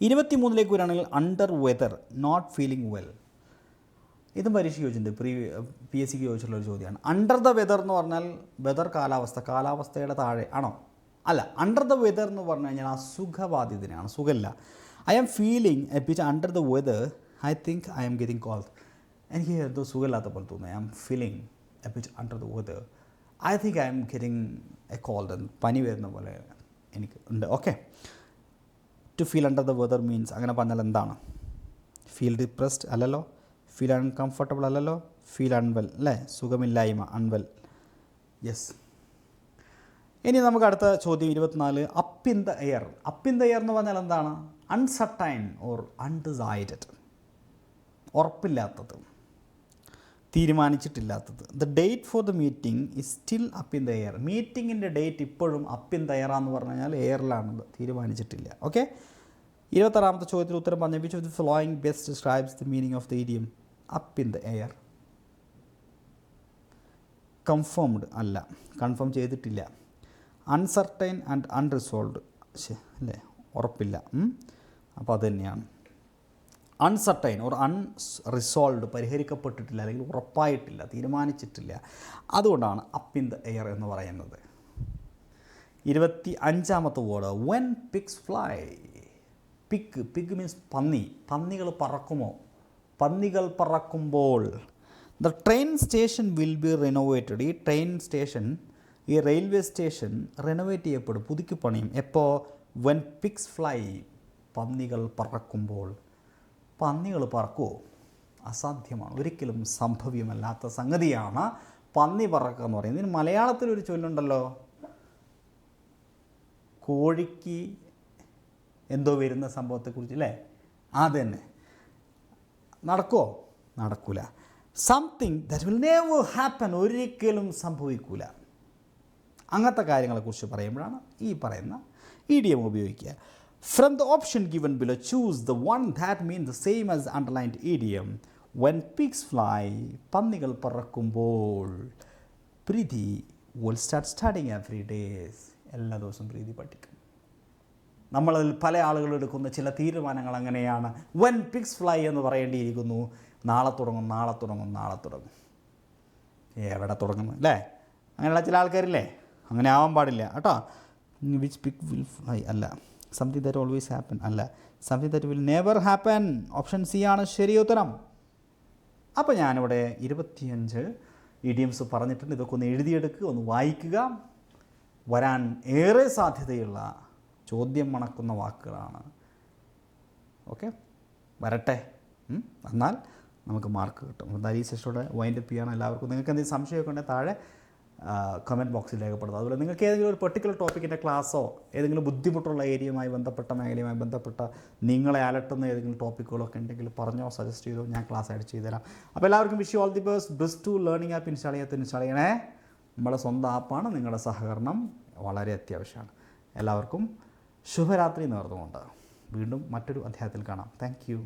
23 വരികയാണെങ്കിൽ under weather, not feeling well. ഇതും പരീക്ഷ ചോദിച്ചിട്ടുണ്ട്, PSCക്ക് ചോദിച്ചിട്ടുള്ളൊരു ചോദ്യമാണ്. അണ്ടർ ദ വെതർ എന്ന് പറഞ്ഞാൽ വെതർ കാലാവസ്ഥ, കാലാവസ്ഥയുടെ താഴെ ആണോ? അല്ല, അണ്ടർ ദ വെതർ എന്ന് പറഞ്ഞു കഴിഞ്ഞാൽ അസുഖബാധിതനാണ്, സുഖമില്ല. I am feeling a bit under the weather, I think I am getting cold. എനിക്ക് എന്തോ സുഖമില്ലാത്ത പോലെ തോന്നുന്നു. I am feeling a bit under the weather, I think I am getting a cold, പനി വരുന്ന പോലെ എനിക്ക് ഉണ്ട്. Okay, to feel under the weather means, അങ്ങനെ പറഞ്ഞാൽ എന്താണ്? ഫീൽ ഡിപ്രസ്ഡ് അല്ലല്ലോ, ഫീൽ അൺകംഫർട്ടബിൾ അല്ലല്ലോ, ഫീൽ അൺവെൽ അല്ലേ, സുഖമില്ലായ്മ, അൺവെൽ. യെസ്. ഇനി നമുക്ക് അടുത്ത ചോദ്യം 24. Up in the air. Up in the air എന്ന് പറഞ്ഞാൽ എന്താണ്? അൺസർട്ടൈൻ ഓർ അൺഡിസൈഡഡ്, ഉറപ്പില്ലാത്തത്, തീരുമാനിച്ചിട്ടില്ലാത്തത്. The date for the meeting is still up in the air. മീറ്റിങ്ങിൻ്റെ ഡേറ്റ് ഇപ്പോഴും അപ്പ് ഇൻ ദ എയർ എന്ന് പറഞ്ഞു കഴിഞ്ഞാൽ എയറിലാണ്, തീരുമാനിച്ചിട്ടില്ല. ഓക്കെ. 26ാമത്തെ ചോദ്യത്തിന് ഉത്തരം പറഞ്ഞു. Which of the following best describes the meaning of the idiom up in the air? Confirmed അല്ല, കൺഫേം ചെയ്തിട്ടില്ല. അൺസർട്ടൈൻ ആൻഡ് അൺറിസോൾവ്ഡ് അല്ലേ, ഉറപ്പില്ല. അപ്പോൾ അത് തന്നെയാണ്. അൺസർട്ടൈൻ ഓർ അൺറിസോൾവ്ഡ്, പരിഹരിക്കപ്പെട്ടിട്ടില്ല അല്ലെങ്കിൽ ഉറപ്പായിട്ടില്ല, തീരുമാനിച്ചിട്ടില്ല. അതുകൊണ്ടാണ് അപ്പ് ഇൻ ദ എയർ എന്ന് പറയുന്നത്. 25ാമത്തെ word when pigs fly. Pig means പന്നി. പന്നികൾ പറക്കുമോ? പന്നികൾ പറക്കുമ്പോൾ. The train station will be renovated. ഈ ട്രെയിൻ സ്റ്റേഷൻ, ഈ റെയിൽവേ സ്റ്റേഷൻ റിനോവേറ്റ് ചെയ്യപ്പെടും, പുതുക്കി പണിയും. എപ്പോൾ? വെൻ പിഗ്സ് ഫ്ലൈ, പന്നികൾ പറക്കുമ്പോൾ. പന്നികൾ പറക്കുമോ? അസാധ്യമാണ്, ഒരിക്കലും സംഭവ്യമല്ലാത്ത സംഗതിയാണ് പന്നി പറക്കുക എന്ന് പറയുന്നത്. ഇതിന് മലയാളത്തിലൊരു ചൊല്ലുണ്ടല്ലോ, കോഴിക്ക് എന്തോ വരുന്ന സംഭവത്തെക്കുറിച്ച് അല്ലേ, അത് തന്നെ. നടക്കുമോ? നടക്കൂല. Something that will never happen, ഒരിക്കലും സംഭവിക്കൂല. അങ്ങനത്തെ കാര്യങ്ങളെക്കുറിച്ച് പറയുമ്പോഴാണ് ഈ പറയുന്ന ഇഡിയം ഉപയോഗിക്കുക. From the option given below, choose the one that means the same as the underlined idiom. When pigs fly, പന്നികൾ പറക്കുമ്പോൾ. പ്രീതി will start studying every day. എല്ലാ ദിവസവും പ്രീതി പഠിക്കും. നമ്മളതിൽ പല ആളുകൾ എടുക്കുന്ന ചില തീരുമാനങ്ങൾ അങ്ങനെയാണ്. when pigs fly എന്ന് പറയേണ്ടിയിരിക്കുന്നു. നാളെ തുടങ്ങും, നാളെ തുടങ്ങും, നാളെ തുടങ്ങും. എവിടെ തുടങ്ങുന്നു അല്ലേ? അങ്ങനെയുള്ള ചില ആൾക്കാരില്ലേ, അങ്ങനെ ആവാൻ പാടില്ല കേട്ടോ. വിച്ച് pig will fly അല്ല. സംതിങ് ദാറ്റ് ഓൾവേസ് ഹാപ്പൻ അല്ല. Something that will never happen. Option C ആണ് ശരി ഉത്തരം. അപ്പോൾ ഞാനിവിടെ 25 ഇഡിയംസ് പറഞ്ഞിട്ടുണ്ട്. ഇതൊക്കെ ഒന്ന് എഴുതിയെടുക്കുക, ഒന്ന് വായിക്കുക. വരാൻ ഏറെ സാധ്യതയുള്ള ചോദ്യം മണക്കുന്ന വാക്കുകളാണ്. ഓക്കെ, വരട്ടെ. എന്നാൽ നമുക്ക് മാർക്ക് കിട്ടും. എന്തായാലും ഈ സെഷനോടെ വൈൻഡപ്പ് ചെയ്യണം എല്ലാവർക്കും. നിങ്ങൾക്ക് എന്തെങ്കിലും സംശയമൊക്കെ ഉണ്ടെങ്കിൽ താഴെ കമൻറ്റ് ബോക്സിൽ രേഖപ്പെടുത്തുക. അതുപോലെ നിങ്ങൾക്ക് ഏതെങ്കിലും ഒരു പെർട്ടിക്കുലർ ടോപ്പിക്കിൻ്റെ ക്ലാസ്സോ ഏതെങ്കിലും ബുദ്ധിമുട്ടുള്ള ഏരിയയുമായി ബന്ധപ്പെട്ട മേഖലയുമായി ബന്ധപ്പെട്ട നിങ്ങളെ അലട്ടുന്ന ഏതെങ്കിലും ടോപ്പിക്കുകളൊക്കെ ഉണ്ടെങ്കിൽ പറഞ്ഞോ, സജസ്റ്റ് ചെയ്തോ, ഞാൻ ക്ലാസ് ആയിട്ട് ചെയ്തുതരാം. അപ്പോൾ എല്ലാവർക്കും wish you all the best to learning app install ചെയ്യണേ. നമ്മുടെ സ്വന്തം ആപ്പാണ്, നിങ്ങളുടെ സഹകരണം വളരെ അത്യാവശ്യമാണ്. എല്ലാവർക്കും ശുഭരാത്രി നേർന്നുകൊണ്ട് വീണ്ടും മറ്റൊരു അധ്യായത്തിൽ കാണാം. Thank you.